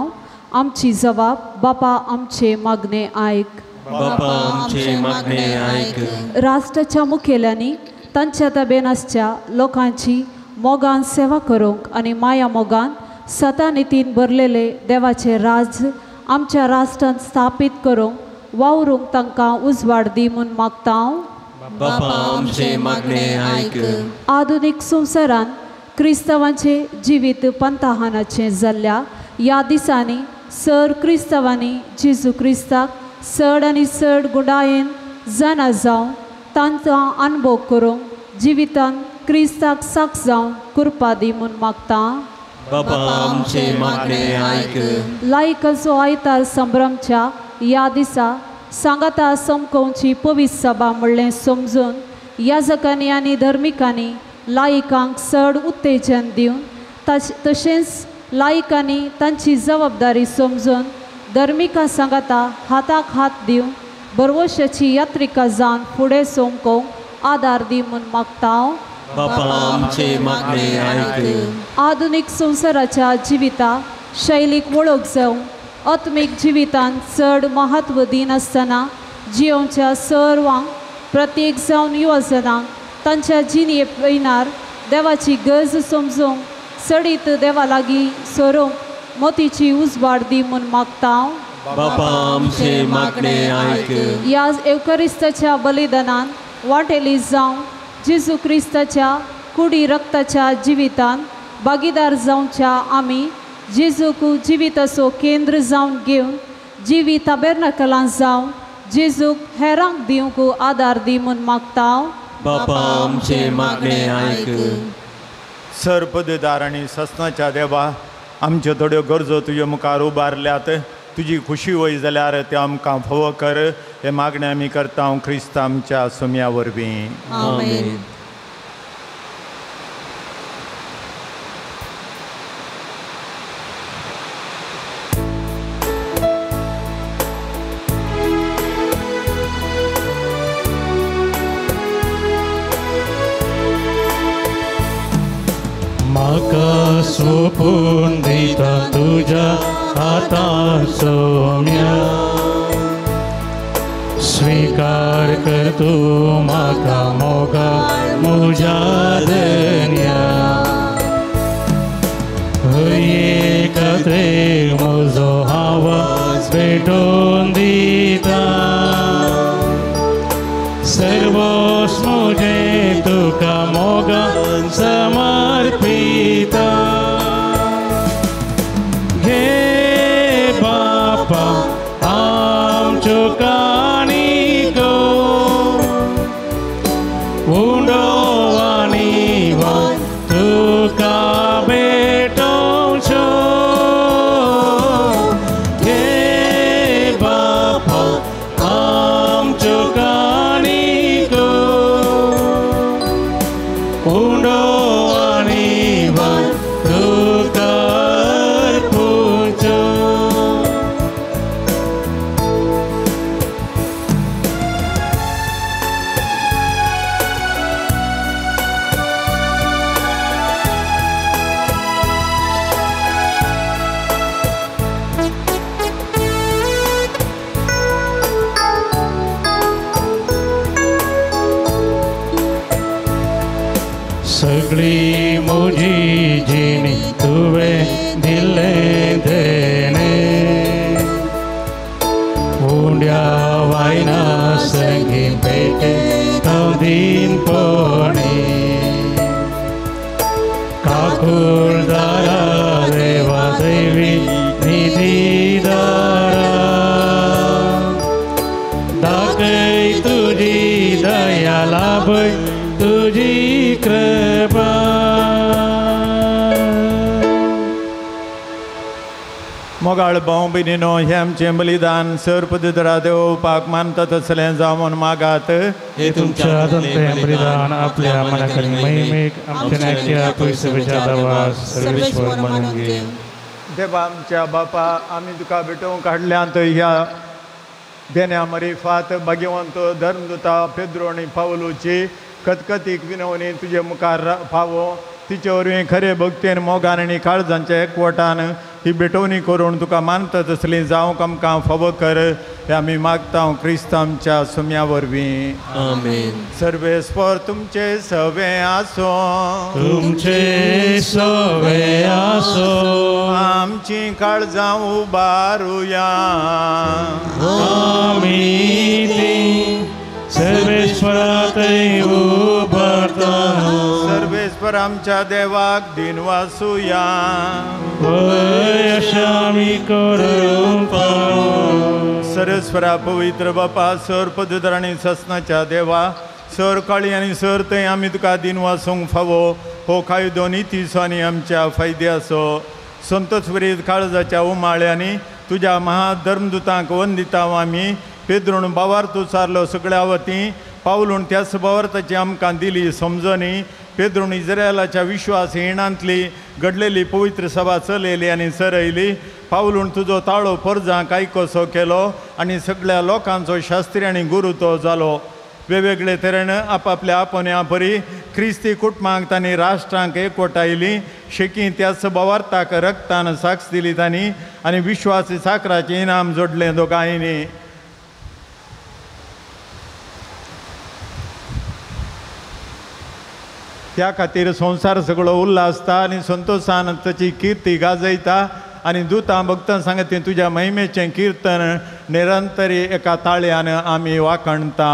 आमची जबाब, बापा आमचे मागणे आयक. बापा आमचे मागणे आयक. राष्ट्राच्या मुखेल्यांनी तांच्या तबेनासच्या लोकांची मोगान सेवा करूंक आनी माया मोगान सता नितीन भरलेले देवाचे राज आमच्या राष्ट्रांत स्थापीत करूंक वावरूंक तांकां उजवाड दी म्हूण मागता. बापा आमचे मागणे आयक. आधुनीक संवसारांत क्रिस्तांवांचे जिवीत पंथाहानाचें जाल्ल्या ह्या दिसांनी सर क्रिस्तांवांनी जेजू क्रिस्ताक चड आनी चड गुणायेन जाणा जावं तांचो अनुभव करूंक जिवितांत क्रिस्ताक साक्ष जावं कृपा दी म्हूण मागता. बापा आमचे मागणे आयक. लायकाचो आयतार संभ्रमच्या ह्या दिसा सांगाता समकोवची पवित्र सभा म्हणलें समजून याजकांनी आनी धर्मिकांनी लायकांक चड उत्तेजन दिवन तशेंच लायकांनी तांची जबाबदारी समजून धर्मिकां सांगाता हाताक हात दिवन बरवशाची यात्रिका जावन फुडें सोमकोवंक आदार दी म्हूण मागता. बापा आमचे मागणे आयक. आधुनीक संवसाराच्या जिविता शैलीक वळख जावं आत्मीक जिवितांत चड महत्व दिनासतना जियोवच्या सर्वांक प्रत्येक जावन युवजनांक तांच्या जिणे वयनार देवाची गरज समजूंक चडीत देवा लागीं सोरोवंक मोतीची उजवाड दी म्हूण मागता. बापा आमचे मागणे आयक. ह्या एवकरिस्ताच्या बलिदानान वांटेली जावं जेजू क्रिस्ताच्या कुडी रक्ताच्या जिवितान भागीदार जावच्या आमी जेजूक जिविताचो केंद्र जावन घेवन जिवी ताबेर्नाकलां जावं जेजूक हेरांक दिवंक आदार दी म्हूण मागता. बापा आमचे मागणे आयक. सर्पददार आनी सस्नाच्या देवा, आमच्यो थोड्यो गरजो तुजे मुखार उबारल्यात. तुजी खुशी वय जाल्यार ते आमकां फावो कर. हे मागणें आमी करता क्रिस्त आमच्या सुम्या वरवीं. आमेन. म्हाका सोपून दिता तुज्या हातांत सौम्या स्वीकार कर तूं म्हाका मोगाळ म्हज्या धन्या एकत्रेक म्हजो आवाज पेटोवन दिता सर्वोस म्हजें तुका मोगान समर्पिता घे बापा आमच्यो काणिको उंडो आनी वान तुका भेटोवच्यो घे बापा आमच्यो काणिको उंडो आनी वान तुका अर्पुच्यो सगळी म्हजी जिणी तुवें दिल्लें देणे उंड्या वायना संगी पेटे कवदीनपणी काकुळदारा देवा देवी निधीदारा दाखय तुजी दया लाभय तुजी कृपा मोगाळ भाव भयणीनो हे आमचें बलिदान सर्पदुदरा देवपाक मानता तसलें जावन मागात हे तुमच्या दंतें बलिदान आपल्या मनाकरी महिमेक आमच्या नाक्या पयसुबेच्या दावास सर्वेश्वर म्हणून घे देवा आमच्या बापा आमी तुका भेटोवंक काडल्यांत ह्या देण्या मरिफात भाग्यवंत धर्मदुता पेद्रो आनी पावलोची कतकतीक विनवणी तुजे मुखार फावो तिचे वरवीं खरे भक्तेन मोगान आनी काळजांच्या एकवटान ही भेटवणी करून तुका मानता तसली जावंक आमकां फावो कर हे आमी मागता क्रिस्तांच्या सुम्या वरवीं आमेन. सर्वेस्पर तुमचे सवे आसो तुमचे सवे आसो आमची काळजां उबारुया आमी ती सर्वेश्वरातय उबारता सर्वेस्पर आमच्या देवाक दिन वासुया आमी करून पावो सर्वेस्परा पवित्र बापा सर पदुदर आनी ससनाच्या देवा सर काळी आनी सर थंय आमी तुका दिन वासूंक फावो हो कायदो नितीसो आमच्या फायद्याचो संतोषवरीत काळजाच्या उमाळ्यांनी तुज्या महाधर्मदुतांक वंदिता आमी पेद्रोण बावार तूं सारलो सगळ्या वतीं पावलून त्याच बावार्थाची आमकां दिली समजणी पेद्रोण इस्रायलाच्या विश्वास येणांतली घडलेली पवित्र सभा चलयली आनी सरयली पावलून तुजो ताळो परजांक आयकोसो केलो आनी सगळ्या लोकांचो शास्त्री आनी गुरू तो जालो वेगवेगळे तरेन आपापल्या आपोवण्या परी क्रिस्ती कुटुंबांक तांणी राष्ट्रांक एकवटायली शेकी त्याच बावार्थाक रक्तान साक्ष दिली तांणी आनी विश्वासी साकराचें इनाम जोडलें दोगांयनी त्या खातीर संवसार सगळो उल्हासता आनी संतोशान ताची किर्ती गाजयता आनी दुतां भक्तां सांगता तुज्या महिमेचें किर्तन निरंतरी एका ताळ्यान आमी वाखणता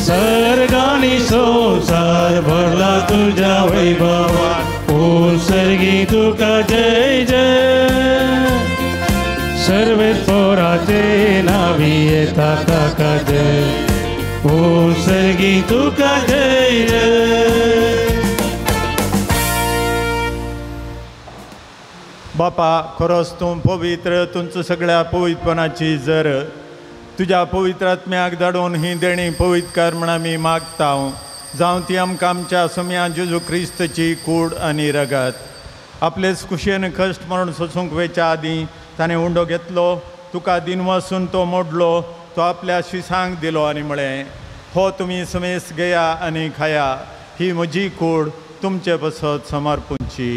सर्गानी संसार भरला तुझ्या वैभवान ओ सर्गी तुका जय जय सर्वेश्वराचे नावी येता ताका जय ओ सर्गी तुका जय जय बापा खरोच तूं पवित्र तुमचो सगळ्या पवित्रपणाची जर तुज्या पवित्र आत्म्याक धाडून ही देणी पवित्र कर म्हण आमी मागता जावं ती आमकां आमच्या सुम्या जेजू क्रिस्तची कूड आनी रगत आपलेच कुशेन कश्ट म्हणून सोसूंक वेच्या आदीं ताणें उंडो घेतलो, तुका दिनवासून तो मोडलो, तो आपल्या शिसांक दिलो आनी म्हळें, हो तुमी समेस घेया आनी खाया, ही म्हजी कूड तुमचे बसत समर्पूंची.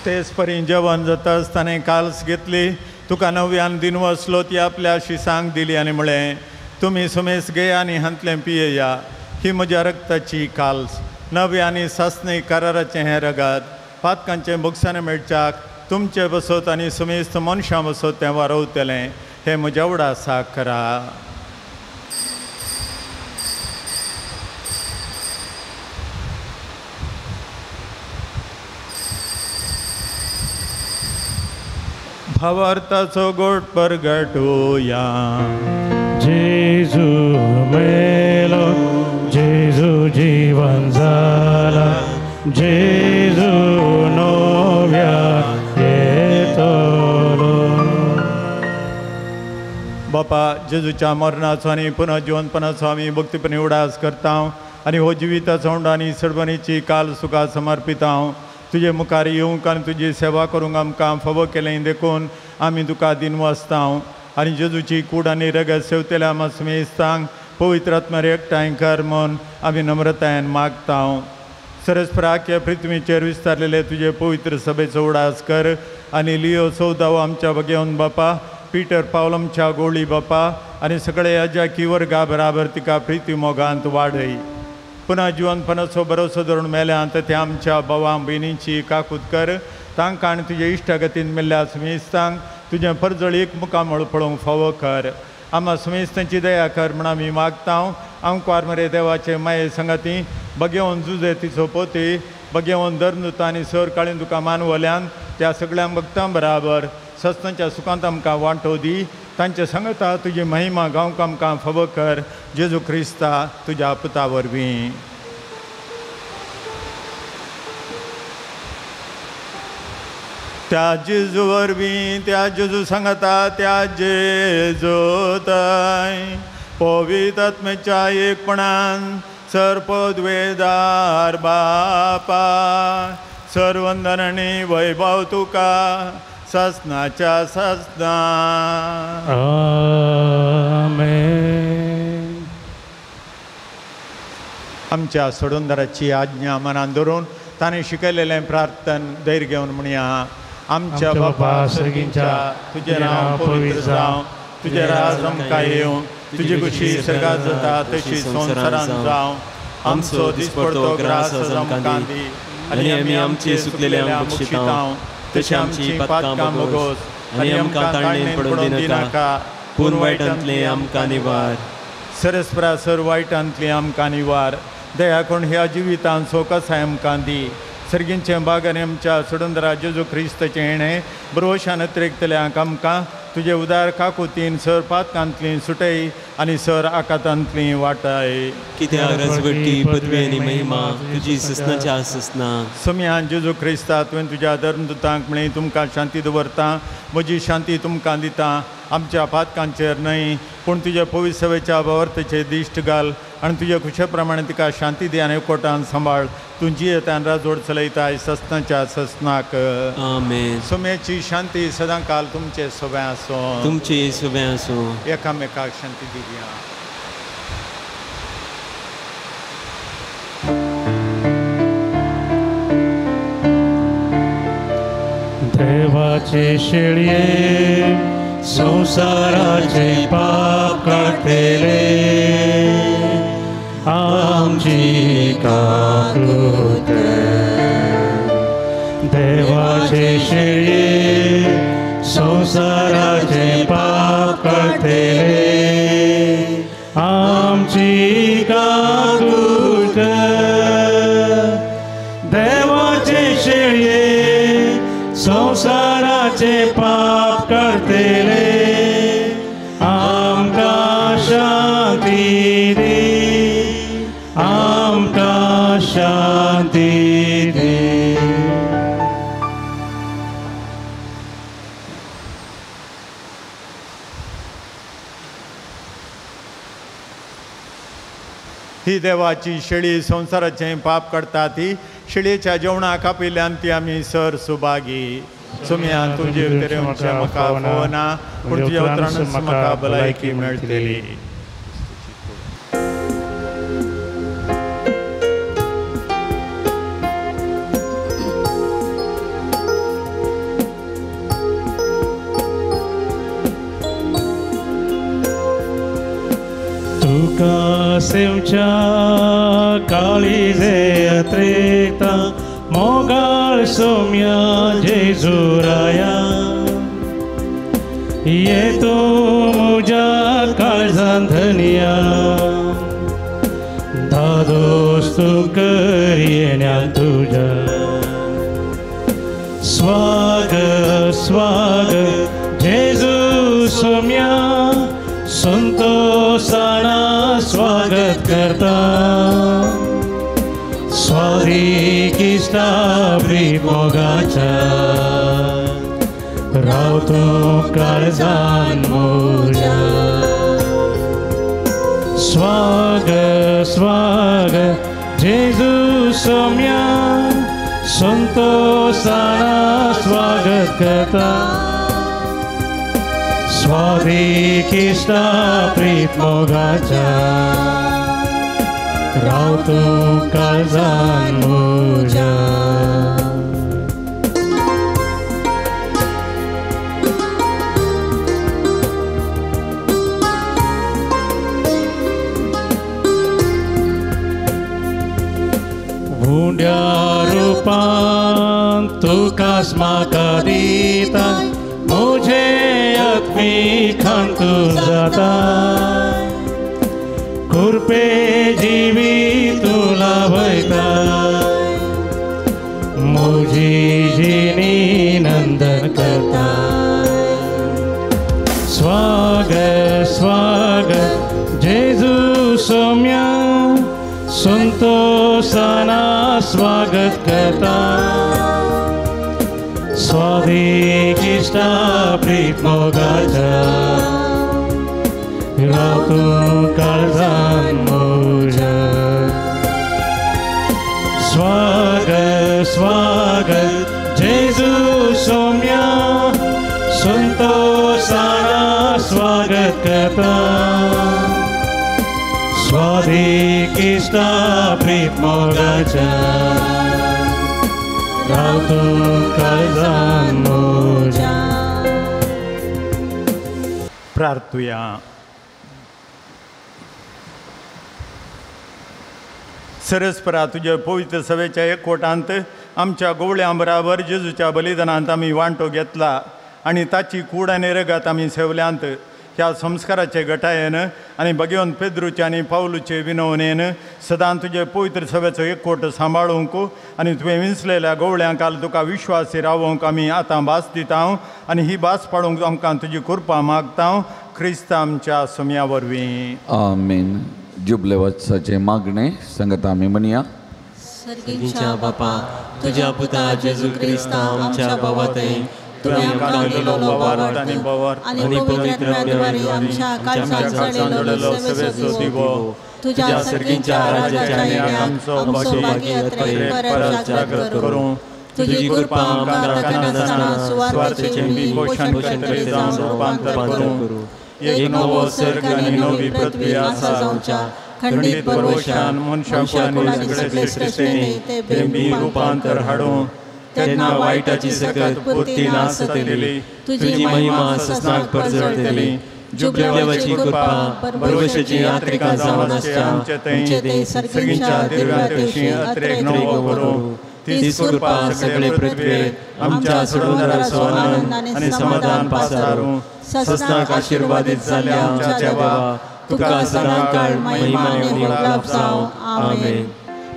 तेच परी जेवण जाताच ताणें काल्स घेतली, तुका नव्यान दिनवसलो ती आपल्या शिसांक दिली आनी म्हळें, तुमी समेस घेया आनी हांतलें पियेया, ही म्हज्या रक्ताची काल्स, नवे आनी सासणी कराराचें हें रगत, पातकांचें भुगसाण मेळच्याक तुमचे बसत आनी समेस्त मनशां बसत तें वारवतलें, हें म्हज्या उडासाक करा. भावार्थाचो गोड परगटुया. जेजू मेलो, जेजू जीवन जाला, जेजू नव्या येतलो. बापा, जेजूच्या मरणाचो आनी पुनः जिवंतपणाचो आमी भक्तीपणी उडास करता आनी हो जिविताचो हुंडो आनी सडबणीची काल सुखां समर्पिता. तुजे मुखार येवंक आनी तुजी सेवा करूंक आमकां फावो केलें देखून आमी तुका दिनवासता आनी जेजूची कूड आनी रगत सेवतेल्या आमा समेस्तांक पवित्र आत्म्यार एकठांय कर म्हूण आमी नम्रतायेन मागता. सरस्पराख्य पृथ्वीचेर विस्तारलेले तुजे पवित्र सभेचो उडास कर आनी लियो 14 आमच्या बगेवन बापा, पिटर पावलमच्या गोळी बापा आनी सगळे अजाकी वर्गा बराबर तिका प्रिती मोगांत वाडय. पुन्हा जिवंतपणाचो भरोसो धरून मेल्यांत ते आमच्या भावां भयणींची काकूत कर, तांकां आनी तुजे इश्टागतीन मेल्ल्या समेस्तांक तुजें परजळ एक मुखामळ पळोवंक फावो कर. आम्हा समेस्तांची दया कर म्हण आमी मागता. आमकां मरे देवाचे माये संगती बगेवन झुजे तिचो पोती बगेवन धर्मदूता आनी सर काळीन तुका मानवल्यान त्या सगळ्या भक्तां बराबर सस्तांच्या सुखांत आमकां वांटो दी. तांचे सांगता तुजी महिमा गावंक आमकां फावो कर, जेजू क्रिस्ता तुज्या पुता वरवीं. त्या जेजू वरवीं, त्या जेजू सांगता त्या जेजू थंय पवित्र आत्म्याच्या एकपणान सरपदवेदार बापा, सर्वंदन आनी वैभव तुका ससनाच्या ससना. आमेन. आमच्या सोडूनदाराची आज्ञा मनान धरून ताणें शिकयलेलें प्रार्थन धैर्य घेवन म्हणया. आमच्या बापा सर्गींच्या, तुजें नांव पवित्र जावं, तुजें राज आमकां येवं, तुजी कुशी सर्गात जाता तशी संवसारांत जावं. आमचो दिसपडतो ग्रास आमकां दी आनी आमी आमचे सुकलेल्या बक्षितां, तशी आमची पातकां मोगोस आनी आमकां ताळणेन पडोवन दिनाका, पूण वायटांतले आमकां निवार. सरस्परा सर वायटांतले आमकां निवार. दया करून ह्या जिवितांत सोकसाय आमकां दी. सर्गींचे बाग आनी आमच्या सोडूनदारा जेजू क्रिस्ताचें येणें बरोशान अतिरिक्तल्यांक आमकां तुजे उदार काकुतीन सर पातकांतली सुटय आनी सर आकातांतली वाटाय. कित्याक राजवटी पदवी आनी महिमा तुजी ससनाच्या ससना. सोम्यान जेजू क्रिस्ता तुवें तुज्या धर्मदुतांक म्हळें, तुमकां शांती दवरता, म्हजी शांती तुमकां दिता. आमच्या पातकांचेर न्हय पूण तुज्या पवित्र सवेच्या भावार्थाचेर दिश्ट घाल आनी तुज्या खुशे प्रमाणे तिका शांती दी आनी एकवटान सांबाळ. तूं जियेतान राजवट चलयताय ससनाच्या ससनाक. आमेन. सोम्याची शांती सदां काल तुमचे सोबे आसूं. तुमचे सोबे आसूं. एकामेकाक शांती दिवया. देवाचे शेळये संसाराचे पाप काढतेले, आमची काकूत. देवाचे शेळये संसाराचे पाप काढतेले, आमची काकूत. देवाचे शेळये संसाराचे पाप करतेले, आमकां शांती दी, आमकां शांती दी. ही देवाची शेळी संवसाराचें पाप काडटा ती शेळयेच्या जेवणाक आपयल्यान ती आमी सर सुभागी सुमयान तुजे उतरेवचे म्हाका फोना पूण तुज्या उतरान म्हाका भलायकी मेळटली. तुका सेवच्या काळीजे अत्रेता मोगाळ सौम्या जेजुराया ये तू मुझ्या काळजान धनिया धादोस तू करियेन्या तुझ्या स्वागत स्वागत जेजू सौम्या संतोषाना स्वागत करता स्वादिक इष्टा प्रीत मोगाच्या राव तूं काळजान म्हज्या स्वागत स्वागत जेजू सौम्या संतोषाना स्वागत करता स्वादिक इष्टा प्रीत मोगाच्या राव तूं काळजान म्हज्या. भुंड्या रुपान तुकाच म्हाका दिता मुझे आत्मी खांतू जाता कुरपे जीवी तुला वयता मुजी जिनी नंदन करता स्वागत स्वागत जेजू सौम्या संतोषाना स्वागत करता स्वादिक इष्टा प्रीत मोगाच्या राव तूं काळजान म्हज्या स्वागत स्वागत जेजू सौम्या संतोषाना स्वागत करता स्वादिक इष्टा प्रीत मोगाच्या राव तूं काळजान म्हज्या. प्रार्थुया. सरस्परा तुझ्या पवित्र सभेच्या एकवटांत आमच्या गवळ्या बराबर जेजूच्या बलिदानांत आमी वांटो घेतला आणि ताची कूड आनी रगत आमी सेवल्यांत ह्या संस्काराचे गटायेन आनी भगवंत पेद्रूचे आनी पावलूचे विनवणेन सदां तुजे पवित्र सभेचो एकवट सांबाळूंक आनी तुवें विंचलेल्या गवळ्यांक तुका विश्वासी रावोंक आमी आतां भास दिता आनी ही भास पाडूंक आमकां तुजी कृपा मागता क्रिस्त आमच्या सोम्या वरवीं. आमीन. जुबले वत्साचे मागणे संगत आमी म्हणया. सर्गीच्या बापा तुझ्या पुता जेजू क्रिस्ता आमच्या भावातय तुवें आमकां दिलो वावर आनी पवित्र आत्म्याद्वारे आमच्या काळजांत जळयलो सेवेचो दिवो तुझ्या सर्गीच्या राजाच्या येण्याक आमचो भागी अत्रेपरात जागृत करूं तुझी कृपा आमकां दाखयनासतना सुवार्थेचें बी पोषण जावन रूपांतर करूं. एक नवो सर्ग आनी नवी पृथ्वी आसा जावच्या खंडीत परवशान मनशाकुळांनी सगळे सृश्टीने ते बी रूपांतर हाडूं तेन्ना वायटाची सकत पुर्ती नासतली तुजी महिमा सस्नाक परजळटली. जुबले देवाची कृपा परवशाची यात्रिका जावन आसच्या आमचे ते सर्गीच्या दिव्या दिवशी अत्रेक नवो करूं तीच कृपा सगळे पृथ्वेर आमच्या सुडोंदराचो आनंद आनी समाधान पासारूं सस्नाक आशिर्वादीत जाल्या आमच्या देवा तुका सदांकाळ महिमा आनी वळख जावं. आमेन.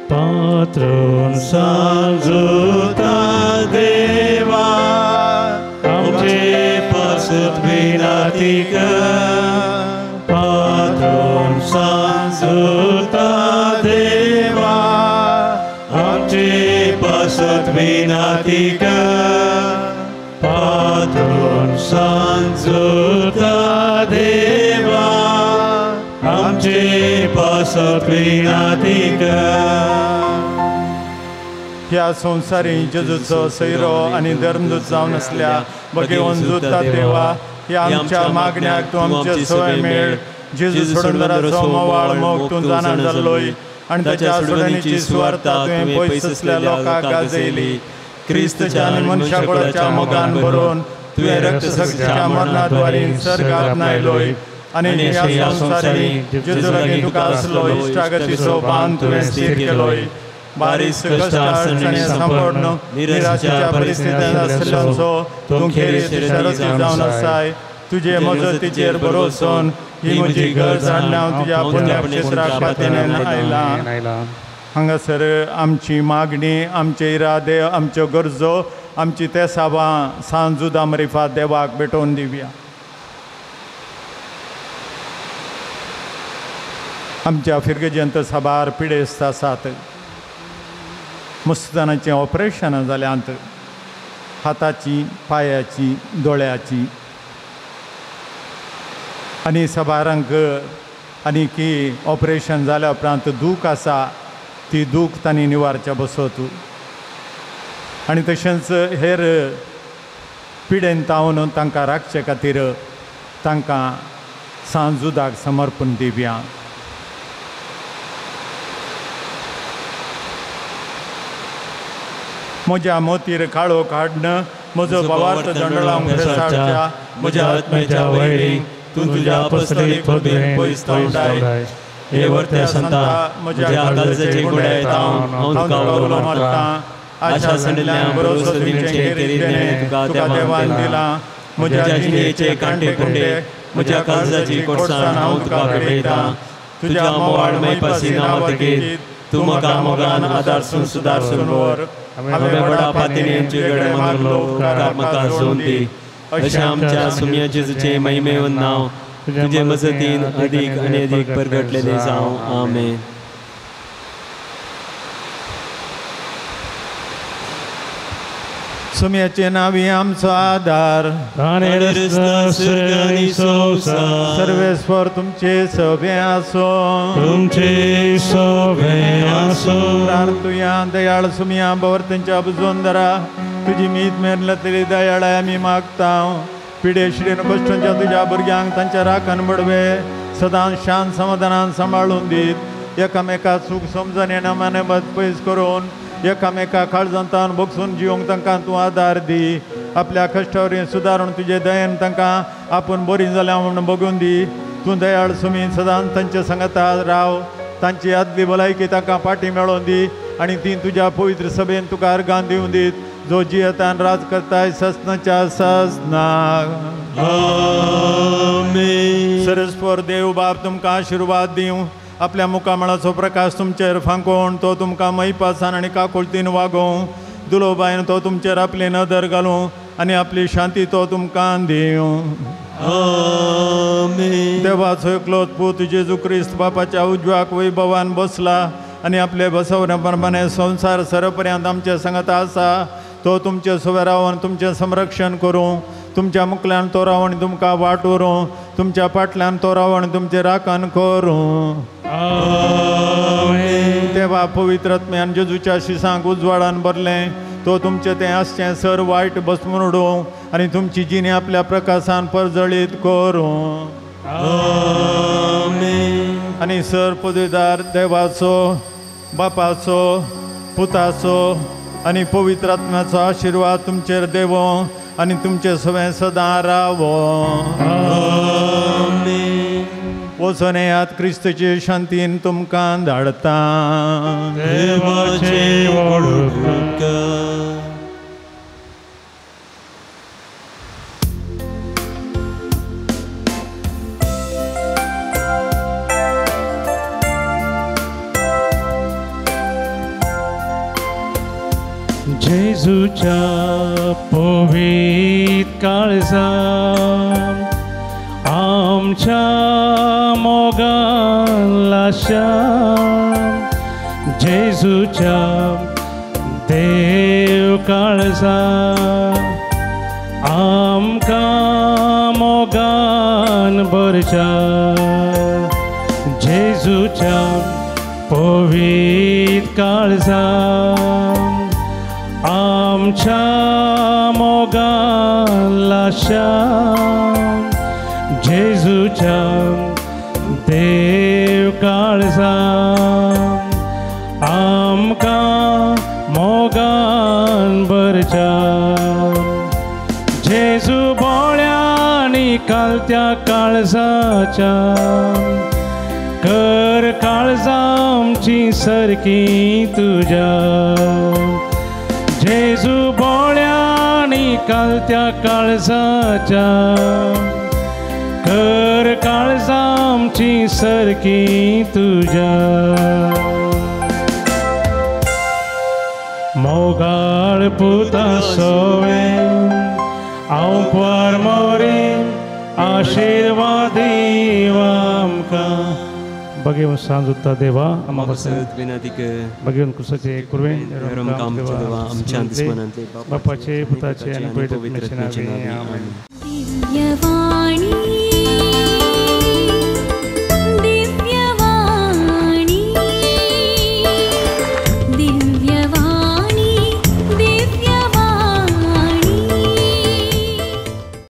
पात्रोन सांजुता देवा आमचे पासत विनाती कर पात्रोन सांजुता देवा आमचे पासत विनाती कर पात्रोन सांजुता देवा आमचे आमचे पास प्रिनातिक ह्या संवसारी जेजूचो सैरो आनी धर्मदूत जावन आसल्या बगेवन जुता देवा ह्या आमच्या मागण्याक तूं आमचे सोय मेळ जेजू सोडूनदाराचो मोवाळ मोग तूं जाणा जाल्लोय आनी ताच्या सोडणीची सुवार्ता तुवें पयस आसल्या लोकांक गाजयली क्रिस्तच्या आनी मनशा कुळाच्या मोगान भरून तुवें रक्तसाक्षीच्या मरणाद्वारे सर्गांत नायलोय आनी ह्या संवसारी जेजू लागीं तुका आसलो इश्टागतीचो बांद तुवें स्थिर केलोय बारीक कश्ट अडचणी सांपडन निराशेच्या परिस्थितींत आसल्यांचो तूं खेरीत शरती जावन आसाय तुजे मजतीचेर भरोसन ही म्हजी गरज हाडल्या हांव तुज्या पुण्यक्षेत्राक खातीर आयलां हांगासर आमची मागणी आमचे इरादे आमच्यो गरजो आमची ते साबां सांजुदा मरिफा देवाक भेटोवन दिवया आमच्या फिरगेजंत सभार पिडेस्त आसात मुस्तानाचें ऑपरेशनां जाल्यांत हाताची पांयाची दोळ्याची आनी सबारांक आनी की ऑपरेशन जाल्या उपरांत दूख आसा ती दूख तांणी निवारच्या बसत आनी तशेंच हेर पिडेन तावन तांकां राखचे खातीर तांकां सांजुदाक समर्पण दिवया म्हज्या मोतीर काळो काडन म्हजो भावार्थ दंडळांक घुसाडच्या म्हज्या आत्म्याच्या वैरी तूं तुज्या अपस्तलीक पदवेन पयस थांबडाय हे वर्त्या संता म्हज्या काळजाची गुडाय हांव तुका वळो मारतां आशा संडल्यान भरोसो तुमचे केरीत तुका देवान दिला म्हज्या जिणेचे कांटे कुंडे म्हज्या काळजाची कोडसाण हांव तुका भेटयतां तुज्या मोवाळ मैपासी नांवातकीर तूं म्हाका मोगान आदारसून सुदारसून व्हर हांवें बडा फातीनेंचे गडे मागलो उपकार म्हाका जोन दी अशें आमच्या सुम्या जेजूचे महिमेवन नांव तुजे मजतीन अदीक आनी अदीक परगटलेले जावं आमेन सुम्याचे नावी आमचो आदार सर्वेस्वर तुमचे सभे आसो तुमचे सभे आसो प्रार्थुया दयाळ सुम्या बवर्तनच्या बुजोवन धरा तुजी मीत मेरला तरी दयाळाय आमी मागता पिडे श्रीन कश्टांच्या तुज्या भुरग्यांक तांच्या राखण बडवे सदां शांत समाधानान सांबाळून दीत एकामेका सूख समजन येणामाने मत पयस करून एकामेका काळजांतान बगसून जिवंक तांकां तूं आदार दी आपल्या कश्टावरी सुदारून तुजे दयेन तांकां आपूण बरी जाल्या म्हणून बगून दी तूं दयाळ सुमी सदां तांचे संगता राव तांची आदली भलायकी तांकां फाटी मेळोवन दी आनी ती तुज्या पवित्र सभेन तुका अर्गां दिवन दीत जो जियेतान राज करताय ससनाच्या ससनाक आमेन सरस्वर देव बाप तुमकां आशिर्वाद दिवं आपल्या मुखामळाचो प्रकाश तुमचेर फांकोवन तो तुमकां मैपासान आनी काकुळतीन वागोवं दुलोबायन तो तुमचेर आपली नदर घालूं आनी आपली शांती तो तुमकां दिवं आमेन देवाचो एकलोच पूत जेजू क्रिस्त बापाच्या उजव्याक वैभवान बसला आनी आपले बसवणे प्रमाणे संवसार सरपर्यंत आमचे संगत आसा तो तुमचे सुवे रावन तुमचें संरक्षण करूं तुमच्या मुखल्यान तो रावण तुमकां वाट व्हरूं तुमच्या फाटल्यान तो रावण तुमचें राखण करूं देवा पवित्र आत्म्यान जेजूच्या शिसांक उजवाडान भरलें तो तुमचें तें आसचें सर वायट भस्मून उडोवं आनी तुमची जिणी आपल्या प्रकाशान परजळीत करूं आनी सर पदवीदार देवाचो बापाचो पुताचो आनी पवित्र आत्म्याचो आशिर्वाद तुमचेर देवो आनी तुमचे सगळें सदां रावो वचून येयात क्रिस्तचे शांतीन तुमकां धाडटा जेजूच्या पवित्र काळजान आमच्या मोगान लाशान जेजूच्या देव काळजान आमकां मोगान भरच्या जेजूच्या पवित्र काळजात आमच्या मोगाला शान जेजूच्या देव काळजात आमकां मोगान भरच्या जेजू बोळ्यांनी कालत्या काळजाच्या कर काळजां आमची सरकी तुज्या जेजू बोळ्यांनी कालत्या काळजाच्या कर काळजां आमची सरकी तुज्या मोगाळ पुता सोवे हांव पार मोरेन आशीर्वाद आमकां बघेवन सांज उत्ता देवा बघेवन कुसाचे कुरवेन बापाचे पुताचे आनी पवित्र आत्म्याचे नांवान